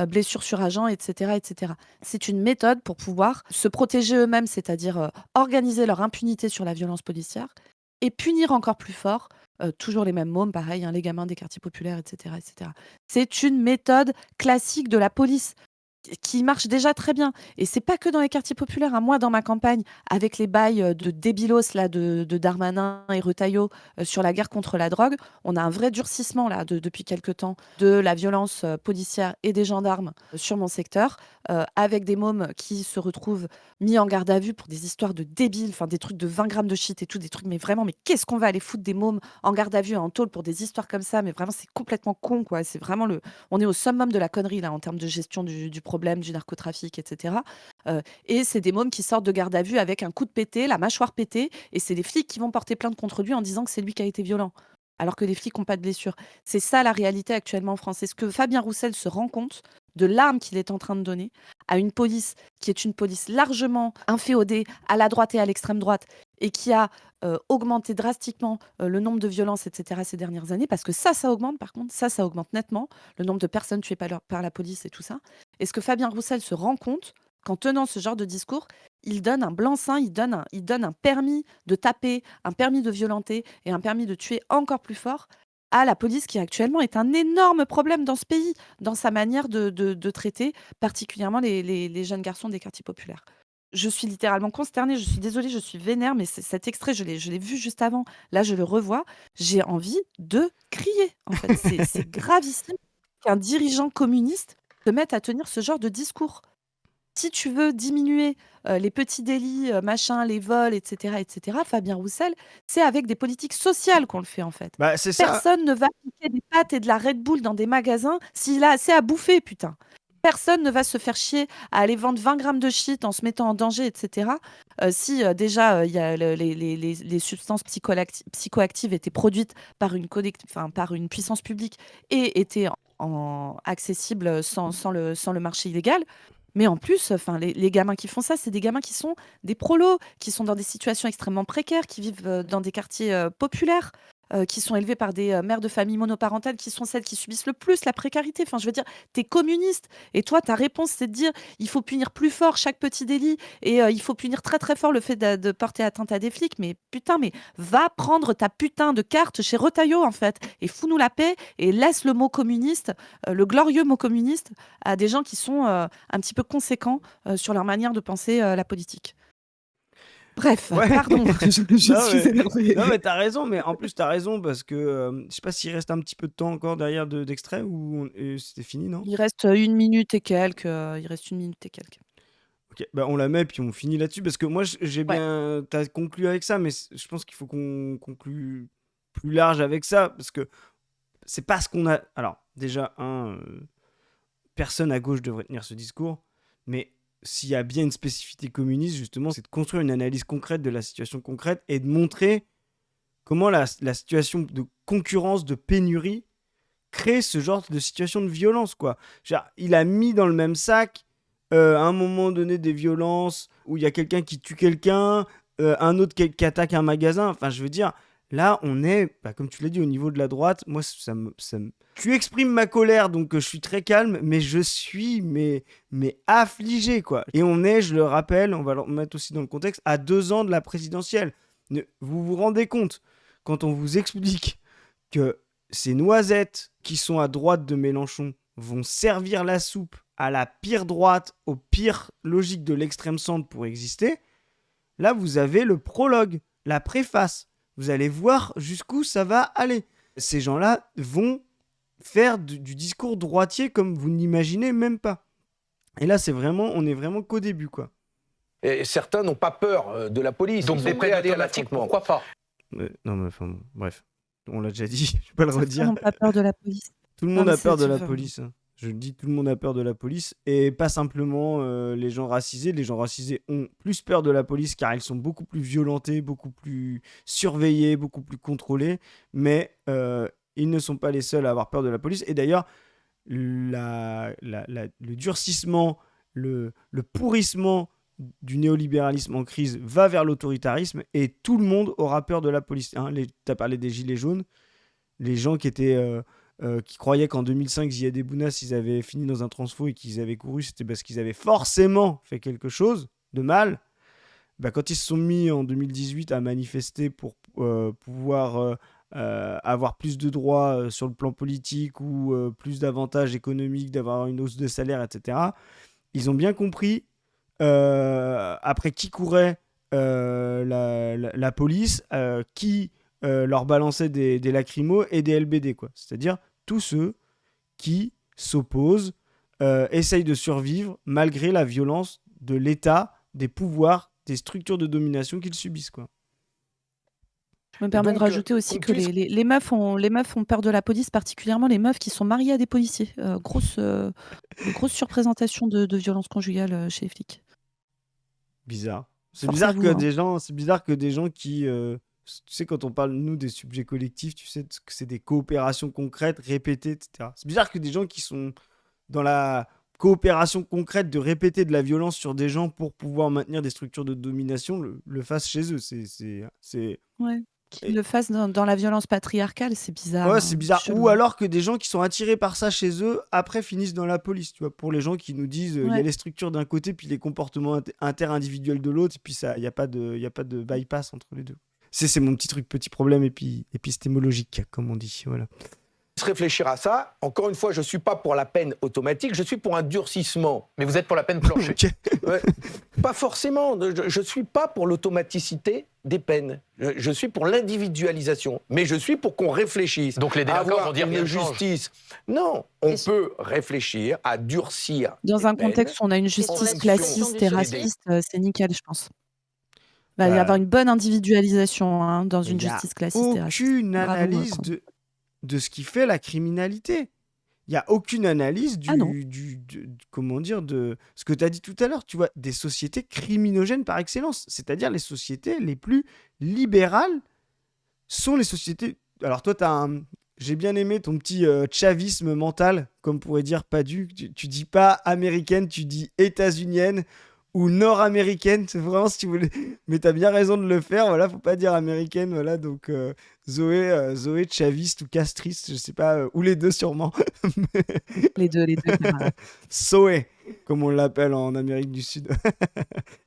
blessure sur agent, etc., etc. C'est une méthode pour pouvoir se protéger eux-mêmes, c'est-à-dire organiser leur impunité sur la violence policière et punir encore plus fort toujours les mêmes mômes, pareil, hein, les gamins des quartiers populaires, etc., etc. C'est une méthode classique de la police qui marche déjà très bien. Et c'est pas que dans les quartiers populaires, hein. Moi, dans ma campagne, avec les bails de débilos là, de Darmanin et Retailleau sur la guerre contre la drogue, on a un vrai durcissement là, depuis quelques temps de la violence policière et des gendarmes sur mon secteur, avec des mômes qui se retrouvent mis en garde à vue pour des histoires de débiles, enfin des trucs de 20 grammes de shit et tout, des trucs, mais vraiment, mais qu'est-ce qu'on va aller foutre des mômes en garde à vue et en tôle pour des histoires comme ça? Mais vraiment, c'est complètement con, quoi. C'est vraiment on est au summum de la connerie là en termes de gestion du problème, du narcotrafic, etc. Et c'est des mômes qui sortent de garde à vue avec un coup de pété, la mâchoire pétée, et c'est les flics qui vont porter plainte contre lui en disant que c'est lui qui a été violent, alors que les flics n'ont pas de blessure. C'est ça la réalité actuellement en France. Est-ce que Fabien Roussel se rend compte de l'arme qu'il est en train de donner à une police qui est une police largement inféodée à la droite et à l'extrême droite et qui a augmenté drastiquement le nombre de violences, etc. ces dernières années, parce que ça augmente par contre, ça augmente nettement, le nombre de personnes tuées par la police et tout ça. Est-ce que Fabien Roussel se rend compte qu'en tenant ce genre de discours, il donne un blanc-seing, il donne un permis de taper, un permis de violenter et un permis de tuer encore plus fort à la police qui actuellement est un énorme problème dans ce pays, dans sa manière de traiter particulièrement les jeunes garçons des quartiers populaires. Je suis littéralement consternée, je suis désolée, je suis vénère, mais cet extrait, je l'ai vu juste avant. Là, je le revois. J'ai envie de crier, en fait. C'est gravissime qu'un dirigeant communiste se mette à tenir ce genre de discours. Si tu veux diminuer les petits délits, machin, les vols, etc., Fabien Roussel, c'est avec des politiques sociales qu'on le fait, en fait. Bah, c'est ça. Personne ne va piquer des pâtes et de la Red Bull dans des magasins s'il a assez à bouffer, putain. Personne ne va se faire chier à aller vendre 20 grammes de shit en se mettant en danger, etc. Si déjà il y a les substances psychoactives étaient produites par par une puissance publique et étaient accessibles sans le marché illégal. Mais en plus, enfin, les gamins qui font ça, c'est des gamins qui sont des prolos, qui sont dans des situations extrêmement précaires, qui vivent dans des quartiers populaires, qui sont élevés par des mères de famille monoparentales, qui sont celles qui subissent le plus la précarité. Enfin, je veux dire, tu es communiste et toi, ta réponse, c'est de dire il faut punir plus fort chaque petit délit et il faut punir très très fort le fait de porter atteinte à des flics. Mais putain, mais va prendre ta putain de carte chez Retailleau en fait et fous-nous la paix et laisse le mot communiste, le glorieux mot communiste, à des gens qui sont un petit peu conséquents sur leur manière de penser la politique. Bref, Ouais. pardon, je Non, suis mais- énervée. Non, mais t'as raison, mais en plus, t'as raison parce que je sais pas s'il reste un petit peu de temps encore derrière d'extrait ou c'était fini, non? Il reste 1 minute et quelques, il reste 1 minute et quelques. Ok, bah on la met puis on finit là-dessus parce que moi j'ai Ouais. bien. T'as conclu avec ça, mais je pense qu'il faut qu'on conclue plus large avec ça parce que c'est pas ce qu'on a. Alors, déjà, personne à gauche devrait tenir ce discours, mais s'il y a bien une spécificité communiste, justement, c'est de construire une analyse concrète de la situation concrète et de montrer comment la situation de concurrence, de pénurie, crée ce genre de situation de violence, quoi. Genre, il a mis dans le même sac, à un moment donné, des violences où il y a quelqu'un qui tue quelqu'un, un autre qui attaque un magasin. Enfin, je veux dire, là, on est, comme tu l'as dit, au niveau de la droite. Moi, tu exprimes ma colère, donc je suis très calme, mais je suis mais affligé, quoi. Et on est, je le rappelle, on va le mettre aussi dans le contexte, à 2 ans de la présidentielle. Vous vous rendez compte, quand on vous explique que ces noisettes qui sont à droite de Mélenchon vont servir la soupe à la pire droite, aux pires logiques de l'extrême centre pour exister, là, vous avez le prologue, la préface. Vous allez voir jusqu'où ça va aller. Ces gens-là vont faire du discours droitier comme vous n'imaginez même pas. Et là, on est vraiment qu'au début, quoi. Et certains n'ont pas peur de la police. Donc Ils des sont prêts peines à aller à automatiques, l'affrontement. pourquoi pas? Non, mais enfin, bon, bref. On l'a déjà dit, je vais pas le Certains redire. n'ont pas peur de la police. Tout le Non, monde mais a peur de c'est- la police, hein. Je le dis, tout le monde a peur de la police. Et pas simplement les gens racisés. Les gens racisés ont plus peur de la police car ils sont beaucoup plus violentés, beaucoup plus surveillés, beaucoup plus contrôlés. Mais ils ne sont pas les seuls à avoir peur de la police. Et d'ailleurs, le durcissement, le pourrissement du néolibéralisme en crise va vers l'autoritarisme et tout le monde aura peur de la police. Hein, tu as parlé des gilets jaunes, les gens qui croyaient qu'en 2005, Ziad Bounas, ils avaient fini dans un transfo et qu'ils avaient couru, c'était parce qu'ils avaient forcément fait quelque chose de mal. Quand ils se sont mis en 2018 à manifester pour pouvoir avoir plus de droits sur le plan politique ou plus d'avantages économiques, d'avoir une hausse de salaire, etc., ils ont bien compris après qui courait la police, qui leur balançait des lacrymos et des LBD, quoi. C'est-à-dire tous ceux qui s'opposent, essayent de survivre malgré la violence de l'État, des pouvoirs, des structures de domination qu'ils subissent, quoi. Je me permets de donc, rajouter aussi que les meufs ont peur de la police, particulièrement les meufs qui sont mariées à des policiers. Grosse surreprésentation de violence conjugale chez les flics. Bizarre. C'est Force bizarre à vous, que hein. c'est bizarre que des gens qui, tu sais, quand on parle nous des sujets collectifs, tu sais que c'est des coopérations concrètes répétées, etc. C'est bizarre que des gens qui sont dans la coopération concrète de répéter de la violence sur des gens pour pouvoir maintenir des structures de domination le fassent chez eux. C'est Ouais. Qu'ils Et- le fassent dans la violence patriarcale, c'est bizarre. Ouais, hein, c'est bizarre. chelou. Ou alors que des gens qui sont attirés par ça chez eux, après finissent dans la police. Tu vois, pour les gens qui nous disent, il y a Ouais. les structures d'un côté, puis les comportements inter-individuels de l'autre, et puis il n'y a pas de bypass entre les deux. C'est mon petit problème épistémologique, comme on dit. Voilà. Se réfléchir à ça. Encore une fois, je ne suis pas pour la peine automatique, je suis pour un durcissement. Mais vous êtes pour la peine plancher. Ok. Ouais. Pas forcément. Je ne suis pas pour l'automaticité des peines. Je suis pour l'individualisation. Mais je suis pour qu'on réfléchisse. Donc les à délinquants avoir vont dire une rien ne change. justice. Non, on Et peut réfléchir à durcir. Dans les un peines. contexte où on a une justice fonction classiste et du raciste, c'est nickel, je pense. Il va y Bah, avoir une bonne individualisation hein, dans une Il y a justice classiste et raciste. aucune Bravo, analyse Macron. de ce qui fait la criminalité. Il n'y a aucune analyse Ah non. comment dire, de ce que tu as dit tout à l'heure, tu vois, des sociétés criminogènes par excellence. C'est-à-dire les sociétés les plus libérales sont les sociétés... Alors toi, j'ai bien aimé ton petit chavisme mental, comme pourrait dire Padu. Tu dis pas américaine, tu dis états-unienne ou nord-américaine. C'est vraiment si tu voulais... Mais tu as bien raison de le faire, voilà, faut pas dire américaine, voilà, donc... Zoé chaviste ou castriste, je sais pas, ou les deux sûrement. Les deux. camarades. Zoé, comme on l'appelle en Amérique du Sud.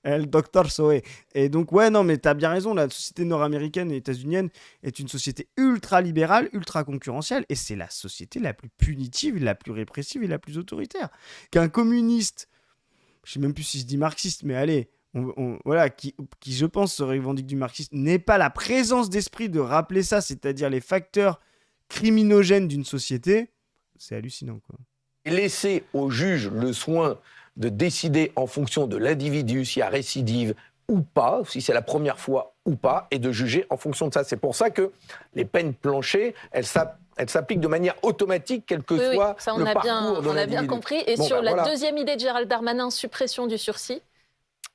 Le docteur Zoé. Et donc, ouais, non, mais t'as bien raison, la société nord-américaine et états-unienne est une société ultra-libérale, ultra-concurrentielle, et c'est la société la plus punitive, la plus répressive et la plus autoritaire. Qu'un communiste, je sais même plus si je dis marxiste, mais allez... voilà, qui, je pense, se revendique du marxisme, n'ait pas la présence d'esprit de rappeler ça, c'est-à-dire les facteurs criminogènes d'une société, c'est hallucinant, quoi. Et laisser au juge le soin de décider en fonction de l'individu s'il y a récidive ou pas, si c'est la première fois ou pas, et de juger en fonction de ça. C'est pour ça que les peines planchées, elles s'appliquent de manière automatique, quel que Oui, soit ça le parcours de on a bien l'individu. compris. Et Bon, sur ben la voilà. deuxième idée de Gérald Darmanin, suppression du sursis,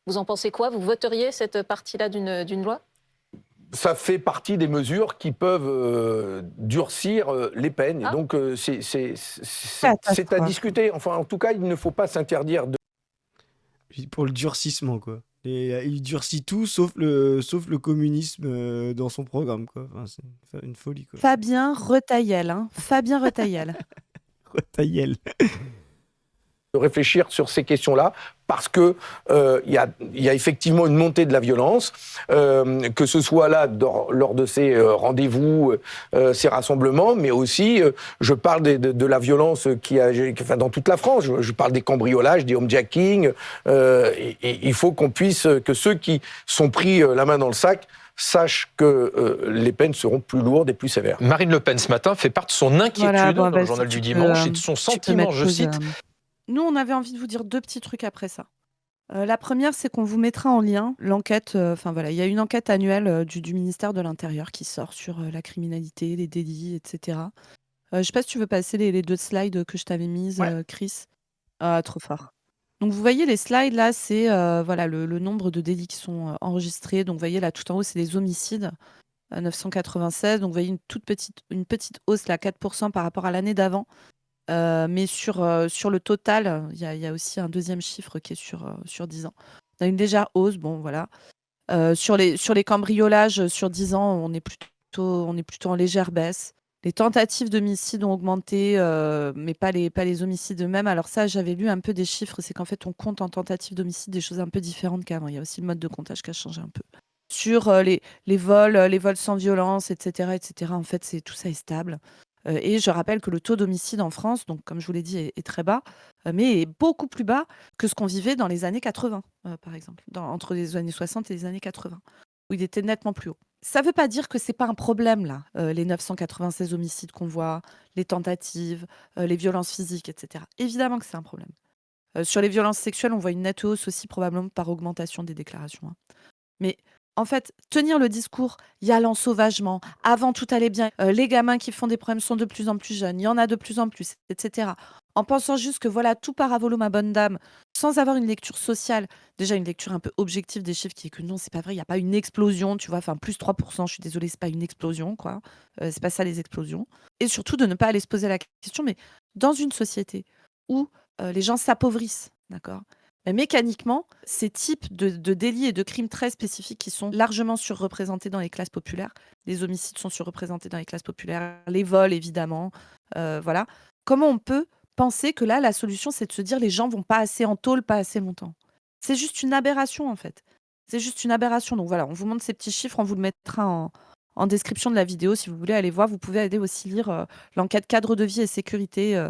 vous en pensez quoi? Vous voteriez cette partie-là d'une loi? ça fait partie des mesures qui peuvent durcir les peines. Et Ah. donc, c'est à Catastrophe. discuter. Enfin, en tout cas, il ne faut pas s'interdire de... Puis pour le durcissement, quoi. Et il durcit tout sauf le communisme dans son programme, quoi. Enfin, c'est une folie, quoi. Fabien Retailleil, hein. Fabien Retailleil. Ta gueule. de réfléchir sur ces questions-là, parce que il y a effectivement une montée de la violence, que ce soit là lors de ces rendez-vous, ces rassemblements, mais aussi, je parle de la violence enfin, dans toute la France. Je parle des cambriolages, des homejacking. Et il faut que ceux qui sont pris la main dans le sac sachent que les peines seront plus lourdes et plus sévères. Marine Le Pen, ce matin, fait part de son inquiétude Voilà, bon, dans le bah, journal si du tu peux, dimanche et de son tu peux sentiment, mettre je pause. cite, Nous, on avait envie de vous dire 2 petits trucs après ça. La première, c'est qu'on vous mettra en lien l'enquête, enfin voilà, il y a une enquête annuelle, du ministère de l'Intérieur qui sort sur, la criminalité, les délits et cetera. Je sais pas si tu veux passer les 2 slides que je t'avais mises, Ouais. Chris? Ah, trop fort. Donc vous voyez les slides là, c'est, voilà le nombre de délits qui sont, enregistrés. Donc vous voyez là, tout en haut, c'est les homicides, 996. Donc vous voyez une petite hausse là, 4 par rapport à l'année d'avant. Mais sur le total, il y a aussi un deuxième chiffre qui est sur 10 ans. On a une légère hausse, bon voilà. Sur les cambriolages, sur 10 ans, on est plutôt en légère baisse. Les tentatives d'homicide ont augmenté, mais pas les homicides eux-mêmes. Alors ça, j'avais lu un peu des chiffres, c'est qu'en fait, on compte en tentatives d'homicide des choses un peu différentes qu'avant. Il y a aussi le mode de comptage qui a changé un peu. Sur, les vols sans violence et cetera, en fait, tout ça est stable. Et je rappelle que le taux d'homicide en France, donc comme je vous l'ai dit, est très bas, mais est beaucoup plus bas que ce qu'on vivait dans les années 80, par exemple, entre les années 60 et les années 80, où il était nettement plus haut. Ça ne veut pas dire que c'est pas un problème là, les 996 homicides qu'on voit, les tentatives, les violences physiques et cetera. Évidemment que c'est un problème. Sur les violences sexuelles, on voit une nette hausse aussi probablement par augmentation des déclarations, hein. Mais en fait, tenir le discours, il y a l'ensauvagement, avant tout allait bien, les gamins qui font des problèmes sont de plus en plus jeunes, il y en a de plus en plus, etc. En pensant juste que voilà, tout part à volo, ma bonne dame, sans avoir une lecture sociale, déjà une lecture un peu objective des chiffres qui est que non, c'est pas vrai, il n'y a pas une explosion, tu vois, enfin plus 3%, je suis désolée, c'est pas une explosion, quoi. C'est pas ça les explosions. Et surtout de ne pas aller se poser la question, mais dans une société où les gens s'appauvrissent, d'accord, mécaniquement, ces types de délits et de crimes très spécifiques qui sont largement surreprésentés dans les classes populaires, les homicides sont surreprésentés dans les classes populaires, les vols évidemment, voilà. Comment on peut penser que là, la solution, c'est de se dire les gens vont pas assez en tôle, pas assez longtemps? C'est juste une aberration en fait. C'est juste une aberration. Donc voilà, on vous montre ces petits chiffres, on vous le mettra en description de la vidéo si vous voulez aller voir. Vous pouvez aller aussi lire l'enquête cadre de vie et sécurité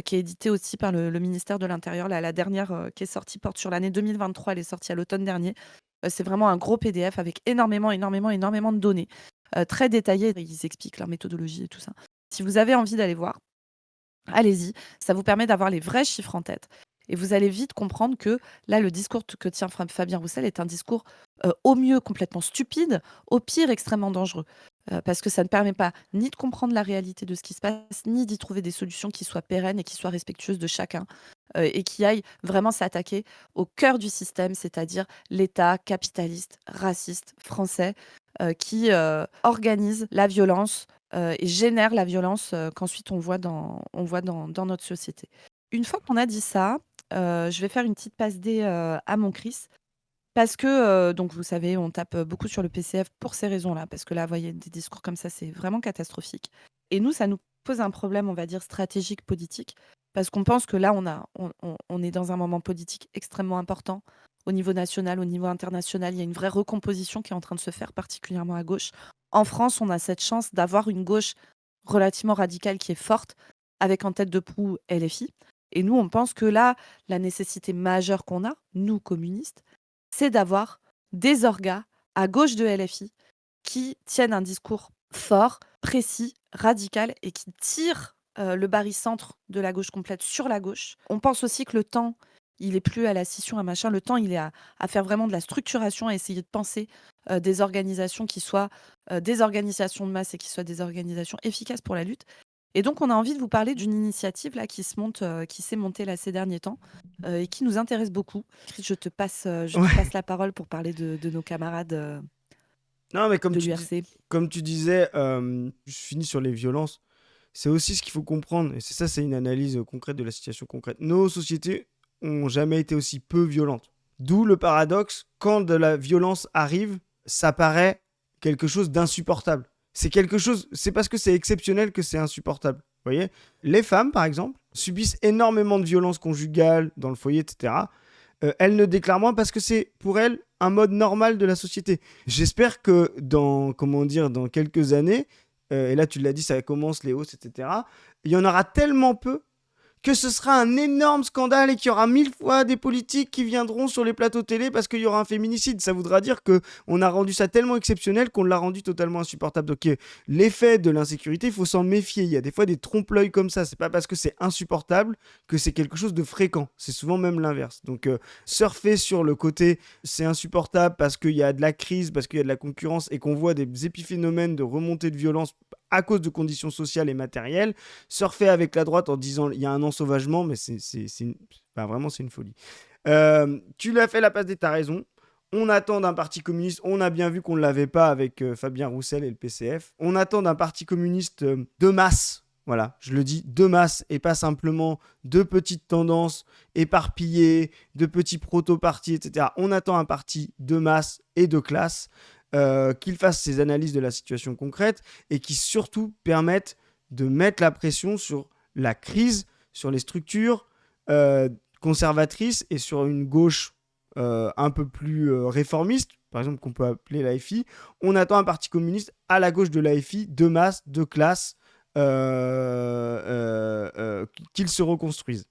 qui est éditée aussi par le ministère de l'Intérieur. La dernière qui est sortie porte sur l'année 2023, elle est sortie à l'automne dernier. C'est vraiment un gros PDF avec énormément de données, très détaillées. Ils expliquent leur méthodologie et tout ça. Si vous avez envie d'aller voir, allez-y, ça vous permet d'avoir les vrais chiffres en tête. Et vous allez vite comprendre que là, le discours que tient Fabien Roussel est un discours au mieux complètement stupide, au pire extrêmement dangereux. Parce que ça ne permet pas ni de comprendre la réalité de ce qui se passe, ni d'y trouver des solutions qui soient pérennes et qui soient respectueuses de chacun, et qui aillent vraiment s'attaquer au cœur du système, c'est-à-dire l'État capitaliste, raciste, français, qui organise la violence et génère la violence qu'ensuite on voit dans notre société. Une fois qu'on a dit ça, je vais faire une petite passe D à mon Chris. Parce que, donc vous savez, on tape beaucoup sur le PCF pour ces raisons-là. Parce que là, vous voyez, des discours comme ça, c'est vraiment catastrophique. Et nous, ça nous pose un problème, on va dire, stratégique, politique. Parce qu'on pense que là, on est dans un moment politique extrêmement important. Au niveau national, au niveau international, il y a une vraie recomposition qui est en train de se faire, particulièrement à gauche. En France, on a cette chance d'avoir une gauche relativement radicale qui est forte, avec en tête de proue LFI. Et nous, on pense que là, la nécessité majeure qu'on a, nous, communistes, c'est d'avoir des orgas à gauche de LFI qui tiennent un discours fort, précis, radical et qui tirent le barycentre de la gauche complète sur la gauche. On pense aussi que le temps, il est plus à la scission, à machin. Le temps, il est à faire vraiment de la structuration, à essayer de penser des organisations qui soient des organisations de masse et qui soient des organisations efficaces pour la lutte. Et donc, on a envie de vous parler d'une initiative là qui s'est montée là ces derniers temps et qui nous intéresse beaucoup. Chris, je te passe Ouais. la parole pour parler de nos camarades. Non, mais de l'URC. comme tu disais, je finis sur les violences. C'est aussi ce qu'il faut comprendre, et c'est une analyse concrète de la situation concrète. Nos sociétés ont jamais été aussi peu violentes. D'où le paradoxe, quand de la violence arrive, ça paraît quelque chose d'insupportable. C'est parce que c'est exceptionnel que c'est insupportable. Vous voyez, les femmes, par exemple, subissent énormément de violences conjugales dans le foyer, etc. Elles ne déclarent moins parce que c'est pour elles un mode normal de la société. J'espère que dans quelques années, et là tu l'as dit, ça commence les hausses, etc. Il y en aura tellement peu que ce sera un énorme scandale et qu'il y aura 1000 fois des politiques qui viendront sur les plateaux télé parce qu'il y aura un féminicide. Ça voudra dire qu'on a rendu ça tellement exceptionnel qu'on l'a rendu totalement insupportable. Donc l'effet de l'insécurité, il faut s'en méfier. Il y a des fois des trompe-l'œil comme ça. C'est pas parce que c'est insupportable que c'est quelque chose de fréquent. C'est souvent même l'inverse. Donc surfer sur le côté c'est insupportable parce qu'il y a de la crise, parce qu'il y a de la concurrence et qu'on voit des épiphénomènes de remontée de violence à cause de conditions sociales et matérielles, surfer avec la droite en disant il y a un ensauvagement, mais vraiment c'est une folie. Tu l'as fait la passe D, t'as raison. On attend d'un parti communiste, on a bien vu qu'on ne l'avait pas avec Fabien Roussel et le PCF. On attend d'un parti communiste de masse, voilà, je le dis, de masse, et pas simplement de petites tendances éparpillées, de petits proto-partis, etc. On attend un parti de masse et de classe qu'il fasse ses analyses de la situation concrète et qui surtout permettent de mettre la pression sur la crise, sur les structures conservatrices et sur une gauche un peu plus réformiste, par exemple qu'on peut appeler l'AFI. On attend un parti communiste à la gauche de l'AFI, de masse, de classe, qu'il se reconstruise.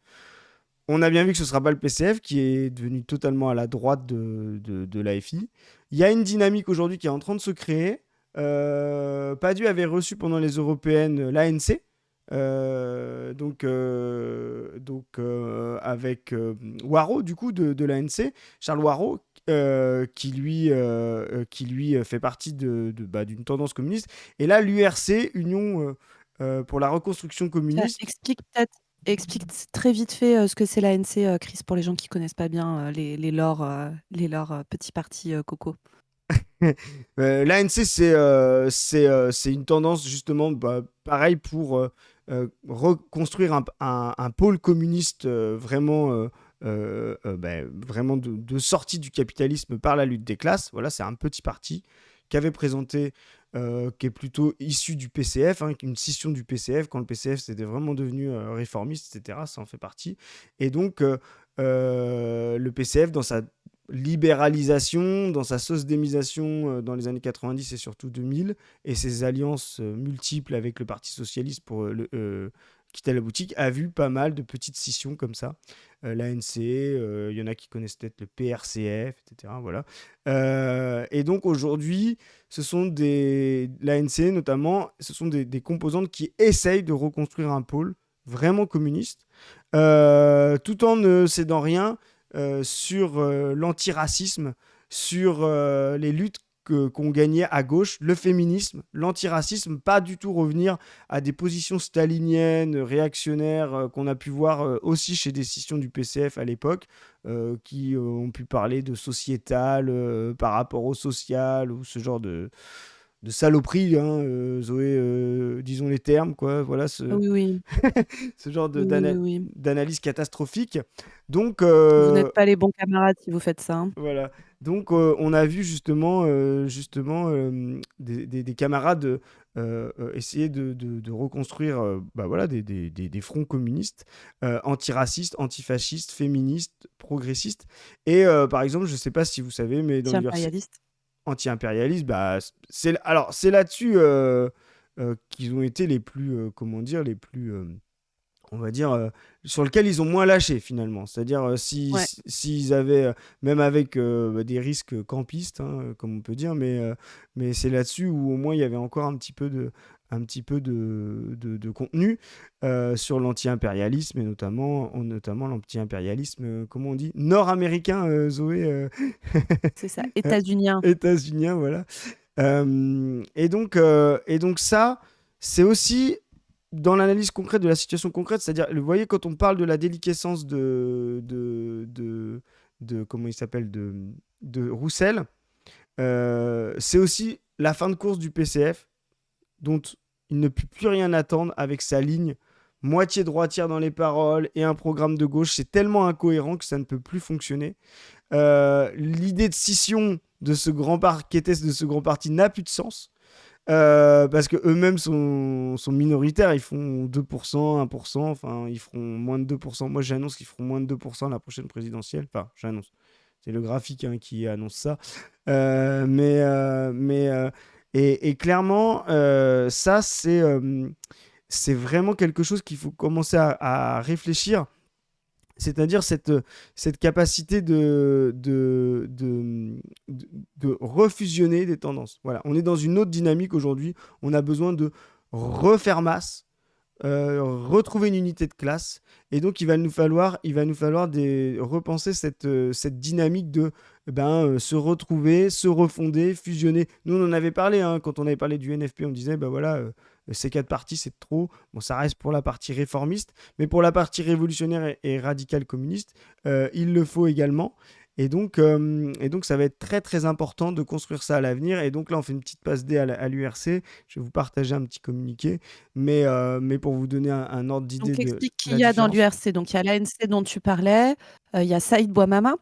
On a bien vu que ce ne sera pas le PCF qui est devenu totalement à la droite de l'AFI. Il y a une dynamique aujourd'hui qui est en train de se créer. Padu avait reçu pendant les européennes l'ANC, avec Waro du coup de l'ANC, Charles Waro, qui lui fait partie d'une tendance communiste. Et là, l'URC, Union pour la reconstruction communiste. Explique très vite fait ce que c'est l'ANC, Chris, pour les gens qui connaissent pas bien les lores petits partis coco. L'ANC, c'est une tendance justement, pareil, pour reconstruire un pôle communiste vraiment de sortie du capitalisme par la lutte des classes. Voilà, c'est un petit parti qui avait présenté, qui est plutôt issu du PCF, une scission du PCF, quand le PCF c'était vraiment devenu réformiste, etc. Ça en fait partie. Et donc, le PCF, dans sa libéralisation, dans sa sociodémisation dans les années 90 et surtout 2000, et ses alliances multiples avec le Parti Socialiste pour quitter la boutique, a vu pas mal de petites scissions comme ça. L'ANC, il y en a qui connaissent peut-être le PRCF, etc. Voilà. Et donc aujourd'hui, l'ANC notamment, ce sont des composantes qui essayent de reconstruire un pôle vraiment communiste, tout en ne cédant rien sur l'antiracisme, sur les luttes qu'on gagnait à gauche, le féminisme, l'antiracisme, pas du tout revenir à des positions staliniennes, réactionnaires, qu'on a pu voir aussi chez des scissions du PCF à l'époque, qui ont pu parler de sociétal par rapport au social, ou ce genre de saloperie, Zoé, disons les termes, quoi. Voilà, Oui. ce genre Oui. d'analyse catastrophique. Donc, Vous n'êtes pas les bons camarades si vous faites ça. Hein. voilà. Donc, on a vu justement des camarades essayer de reconstruire des fronts communistes, antiracistes, antifascistes, féministes, progressistes. Et par exemple, je ne sais pas si vous savez, mais dans l'université anti-impérialiste, c'est là-dessus qu'ils ont été les plus, on va dire, sur lequel ils ont moins lâché finalement. C'est-à-dire s'ils avaient, même avec des risques campistes, comme on peut dire, mais c'est là-dessus où au moins il y avait encore un petit peu de contenu sur l'anti-impérialisme, et notamment l'anti-impérialisme, comment on dit, nord-américain, Zoé. C'est ça, états-unien. États-unien, voilà. Et donc ça, c'est aussi dans l'analyse concrète de la situation concrète, c'est-à-dire, vous voyez, quand on parle de la déliquescence de comment il s'appelle, de Roussel, C'est aussi la fin de course du PCF, dont il ne peut plus rien attendre avec sa ligne moitié droitière dans les paroles et un programme de gauche. C'est tellement incohérent que ça ne peut plus fonctionner. L'idée de scission de ce grand parti n'a plus de sens. Parce qu'eux-mêmes sont minoritaires, ils font 2%, 1%, enfin ils feront moins de 2%. Moi j'annonce qu'ils feront moins de 2% à la prochaine présidentielle. Enfin, j'annonce. C'est le graphique qui annonce ça. Et clairement, ça c'est vraiment quelque chose qu'il faut commencer à réfléchir. C'est-à-dire cette capacité de refusionner des tendances. Voilà, on est dans une autre dynamique aujourd'hui. On a besoin de refaire masse, retrouver une unité de classe. Et donc, il va nous falloir repenser cette dynamique de se retrouver, se refonder, fusionner. Nous, on en avait parlé, quand on avait parlé du NFP, on disait, ces 4 partis, c'est trop. Bon, ça reste pour la partie réformiste, mais pour la partie révolutionnaire et radicale communiste, il le faut également. Et donc, ça va être très, très important de construire ça à l'avenir. Et donc là, on fait une petite passe D à l'URC. Je vais vous partager un petit communiqué, mais pour vous donner un ordre d'idée Donc de explique qui la il y a dans différence. l'URC. Donc il y a l'ANC dont tu parlais, il y a Saïd Bouamama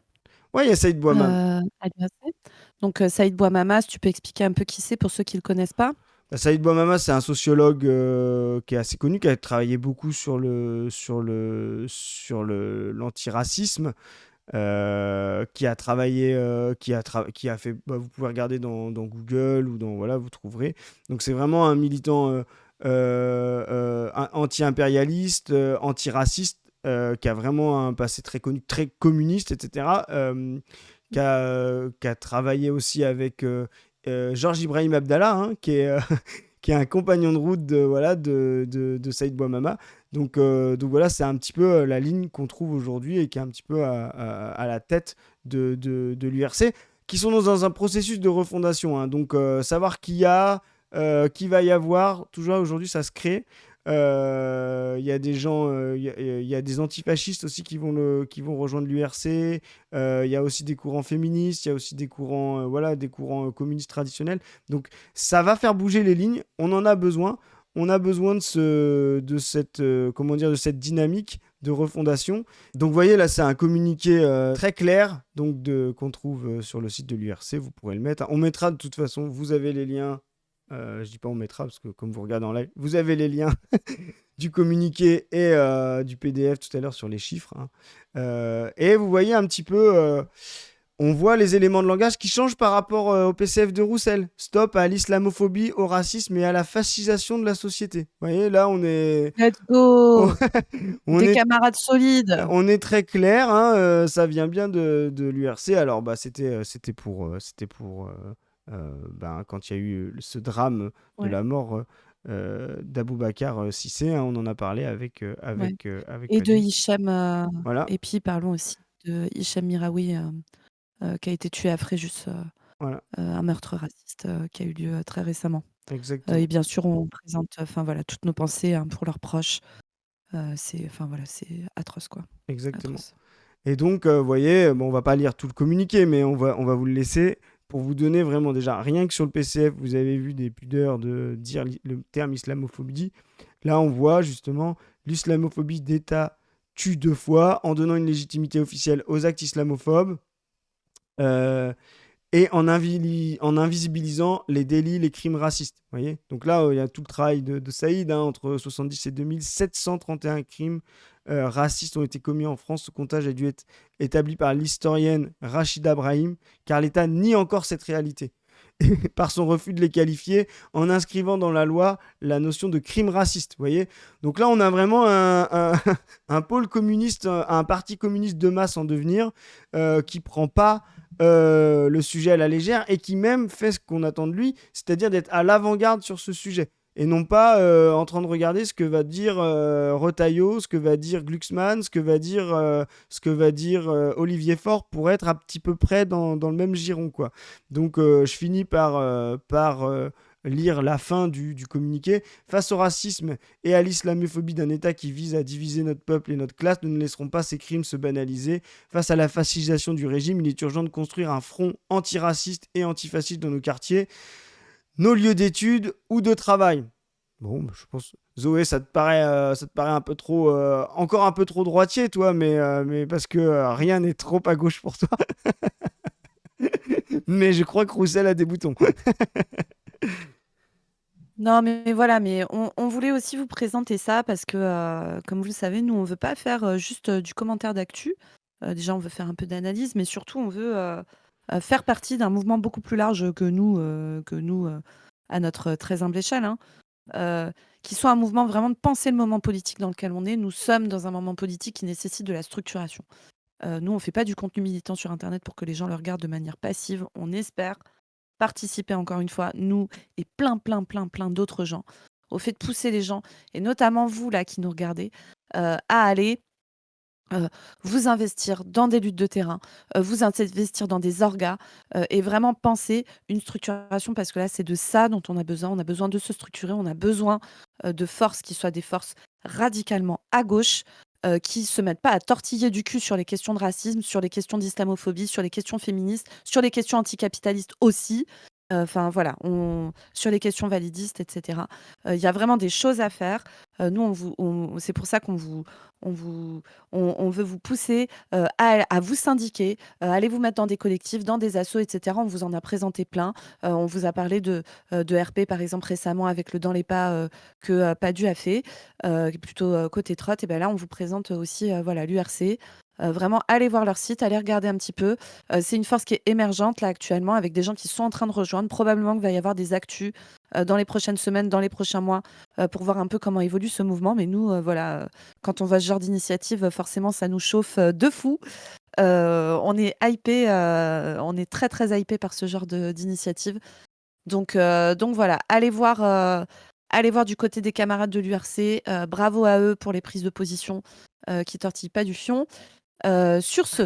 Ouais, il y a Saïd Bouamam. à l'URC. Donc Saïd Bouamama, si tu peux expliquer un peu qui c'est pour ceux qui ne le connaissent pas. Saïd Bouamama, c'est un sociologue qui est assez connu, qui a travaillé beaucoup sur l'antiracisme, qui a travaillé, qui a fait, vous pouvez regarder dans Google ou voilà, vous trouverez. Donc c'est vraiment un militant anti-impérialiste, antiraciste, qui a vraiment un passé très connu, très communiste, etc. Qui a travaillé aussi avec Georges Ibrahim Abdallah, qui est qui est un compagnon de route de Saïd Bouamama. Donc voilà, c'est un petit peu la ligne qu'on trouve aujourd'hui et qui est un petit peu à la tête de l'URC, qui sont dans un processus de refondation. Donc savoir qui va y avoir, toujours aujourd'hui ça se crée. Il y a des gens, il y a des antifascistes aussi qui vont rejoindre l'URC. Il y a aussi des courants féministes, il y a aussi des courants, des courants communistes traditionnels. Donc ça va faire bouger les lignes. On en a besoin. On a besoin de cette dynamique de refondation. Donc vous voyez là, c'est un communiqué très clair qu'on trouve sur le site de l'URC. Vous pourrez le mettre. On mettra de toute façon. Vous avez les liens. Je dis pas on mettra parce que comme vous regardez en live, vous avez les liens du communiqué et du PDF tout à l'heure sur les chiffres. Et vous voyez un petit peu, on voit les éléments de langage qui changent par rapport au PCF de Roussel. Stop à l'islamophobie, au racisme et à la fascisation de la société. Vous voyez, là on est... Let's go. on Des est... camarades solides. On est très clair, ça vient bien de l'URC. Alors c'était pour... quand il y a eu ce drame de Ouais. la mort d'Aboubacar Cissé, on en a parlé avec Et de Fadil. Hicham. Voilà, Et puis parlons aussi de Hicham Miraoui qui a été tué à Fréjus, voilà, un meurtre raciste qui a eu lieu très récemment. exactement, Et bien sûr, on présente toutes nos pensées pour leurs proches. C'est atroce, quoi. exactement. Atroce. Et donc, vous voyez, on va pas lire tout le communiqué, mais on va vous le laisser pour vous donner vraiment déjà, rien que sur le PCF, vous avez vu des pudeurs de dire le terme islamophobie. Là, on voit justement l'islamophobie d'État tue 2 fois en donnant une légitimité officielle aux actes islamophobes. Et en invisibilisant les délits, les crimes racistes. Voyez, donc là, il y a tout le travail de Saïd, entre 70 et 2000, 731 crimes racistes ont été commis en France. Ce comptage a dû être établi par l'historienne Rachida Brahim, car l'État nie encore cette réalité par son refus de les qualifier en inscrivant dans la loi la notion de crime raciste. Voyez, donc là, on a vraiment un pôle communiste, un parti communiste de masse en devenir qui prend pas le sujet à la légère et qui même fait ce qu'on attend de lui, c'est-à-dire d'être à l'avant-garde sur ce sujet. Et non pas en train de regarder ce que va dire Retailleau, ce que va dire Glucksmann, ce que va dire Olivier Faure pour être à petit peu près dans le même giron, quoi. Donc je finis par lire la fin du communiqué. Face au racisme et à l'islamophobie d'un État qui vise à diviser notre peuple et notre classe, nous ne laisserons pas ces crimes se banaliser. Face à la fascisation du régime, il est urgent de construire un front antiraciste et antifasciste dans nos quartiers, nos lieux d'études ou de travail. Bon, je pense, Zoé, ça te paraît un peu trop, encore un peu trop droitier, toi, mais parce que rien n'est trop à gauche pour toi. Mais je crois que Roussel a des boutons. Non, mais voilà, mais on voulait aussi vous présenter ça parce que, comme vous le savez, nous, on veut pas faire juste du commentaire d'actu. Déjà, on veut faire un peu d'analyse, mais surtout, on veut faire partie d'un mouvement beaucoup plus large que nous à notre très humble échelle, hein. Qui soit un mouvement vraiment de penser le moment politique dans lequel on est. Nous sommes dans un moment politique qui nécessite de la structuration. Nous, on ne fait pas du contenu militant sur Internet pour que les gens le regardent de manière passive. On espère participer, encore une fois, nous et plein d'autres gens, au fait de pousser les gens, et notamment vous, là, qui nous regardez, à aller vous investir dans des luttes de terrain, vous investir dans des orgas, et vraiment penser une structuration parce que là, c'est de ça dont on a besoin. On a besoin de se structurer, on a besoin de forces qui soient des forces radicalement à gauche, qui se mettent pas à tortiller du cul sur les questions de racisme, sur les questions d'islamophobie, sur les questions féministes, sur les questions anticapitalistes aussi. Enfin voilà, sur les questions validistes, etc. Il y a vraiment des choses à faire. Nous, c'est pour ça on vous, on veut vous pousser à vous syndiquer, aller vous mettre dans des collectifs, dans des assos, etc. On vous en a présenté plein. On vous a parlé de RP, par exemple, récemment avec le Dans les pas que Padu a fait, plutôt côté trot. Et ben là, on vous présente aussi voilà, l'URC. Vraiment, allez voir leur site, allez regarder un petit peu. C'est une force qui est émergente là actuellement avec des gens qui sont en train de rejoindre. Probablement qu'il va y avoir des actus dans les prochaines semaines, dans les prochains mois, pour voir un peu comment évolue ce mouvement. Mais nous, voilà, quand on voit ce genre d'initiative, forcément, ça nous chauffe de fou. On est hypé, on est très très hypé par ce genre d'initiative. Donc voilà, allez voir du côté des camarades de l'URC. Bravo à eux pour les prises de position qui tortillent pas du fion. Sur ce,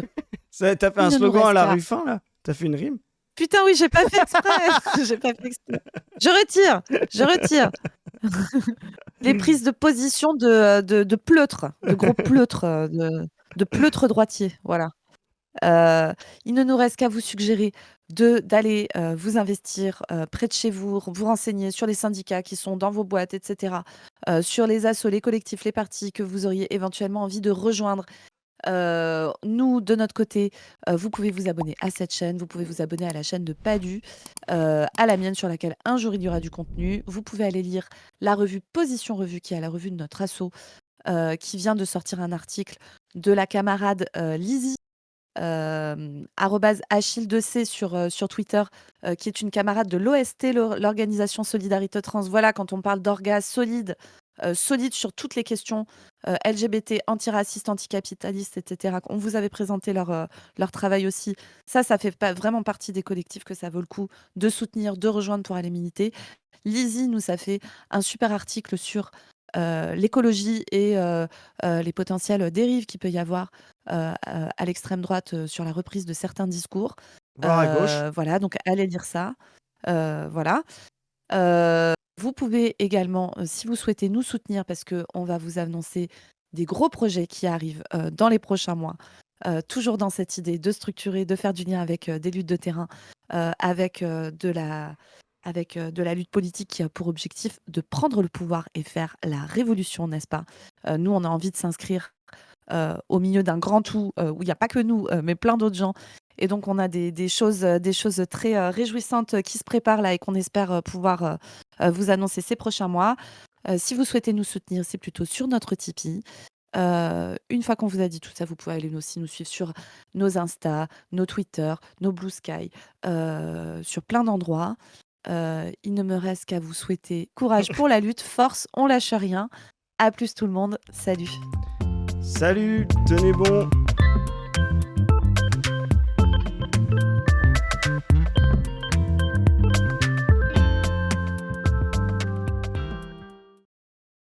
T'as fait il un ne nous slogan à reste la qu'à... rue Fin, là? T'as fait une rime? Putain, oui, j'ai pas fait exprès. J'ai pas fait exprès. Je retire. Les prises de position de pleutres, de gros pleutres, de pleutres droitiers, voilà. Il ne nous reste qu'à vous suggérer d'aller vous investir près de chez vous, vous renseigner sur les syndicats qui sont dans vos boîtes, etc. Sur les assos, les collectifs, les partis que vous auriez éventuellement envie de rejoindre. Nous, de notre côté, vous pouvez vous abonner à cette chaîne, vous pouvez vous abonner à la chaîne de Padu, à la mienne sur laquelle un jour il y aura du contenu. Vous pouvez aller lire la revue Position Revue, qui est la revue de notre asso, qui vient de sortir un article de la camarade Lizzie, @Achille2C sur Twitter, qui est une camarade de l'OST, l'organisation Solidarité Trans. Voilà, quand on parle d'orgas solide sur toutes les questions LGBT, antiracistes, anticapitalistes, etc. On vous avait présenté leur travail aussi. Ça fait vraiment partie des collectifs que ça vaut le coup de soutenir, de rejoindre pour aller militer. Lizzie nous a fait un super article sur l'écologie et les potentielles dérives qu'il peut y avoir à l'extrême droite sur la reprise de certains discours. Voir à gauche. Voilà, donc allez lire ça. Voilà. Vous pouvez également, si vous souhaitez nous soutenir, parce qu'on va vous annoncer des gros projets qui arrivent dans les prochains mois, toujours dans cette idée de structurer, de faire du lien avec des luttes de terrain, avec de la lutte politique qui a pour objectif de prendre le pouvoir et faire la révolution, n'est-ce pas? Nous, on a envie de s'inscrire au milieu d'un grand tout où il n'y a pas que nous, mais plein d'autres gens. Et donc, on a des choses très réjouissantes qui se préparent là et qu'on espère pouvoir vous annoncer ces prochains mois. Si vous souhaitez nous soutenir, c'est plutôt sur notre Tipeee. Une fois qu'on vous a dit tout ça, vous pouvez aller aussi nous suivre sur nos Insta, nos Twitter, nos Blue Sky, sur plein d'endroits. Il ne me reste qu'à vous souhaiter courage pour la lutte, force, on lâche rien. À plus tout le monde, salut. Salut, tenez bon.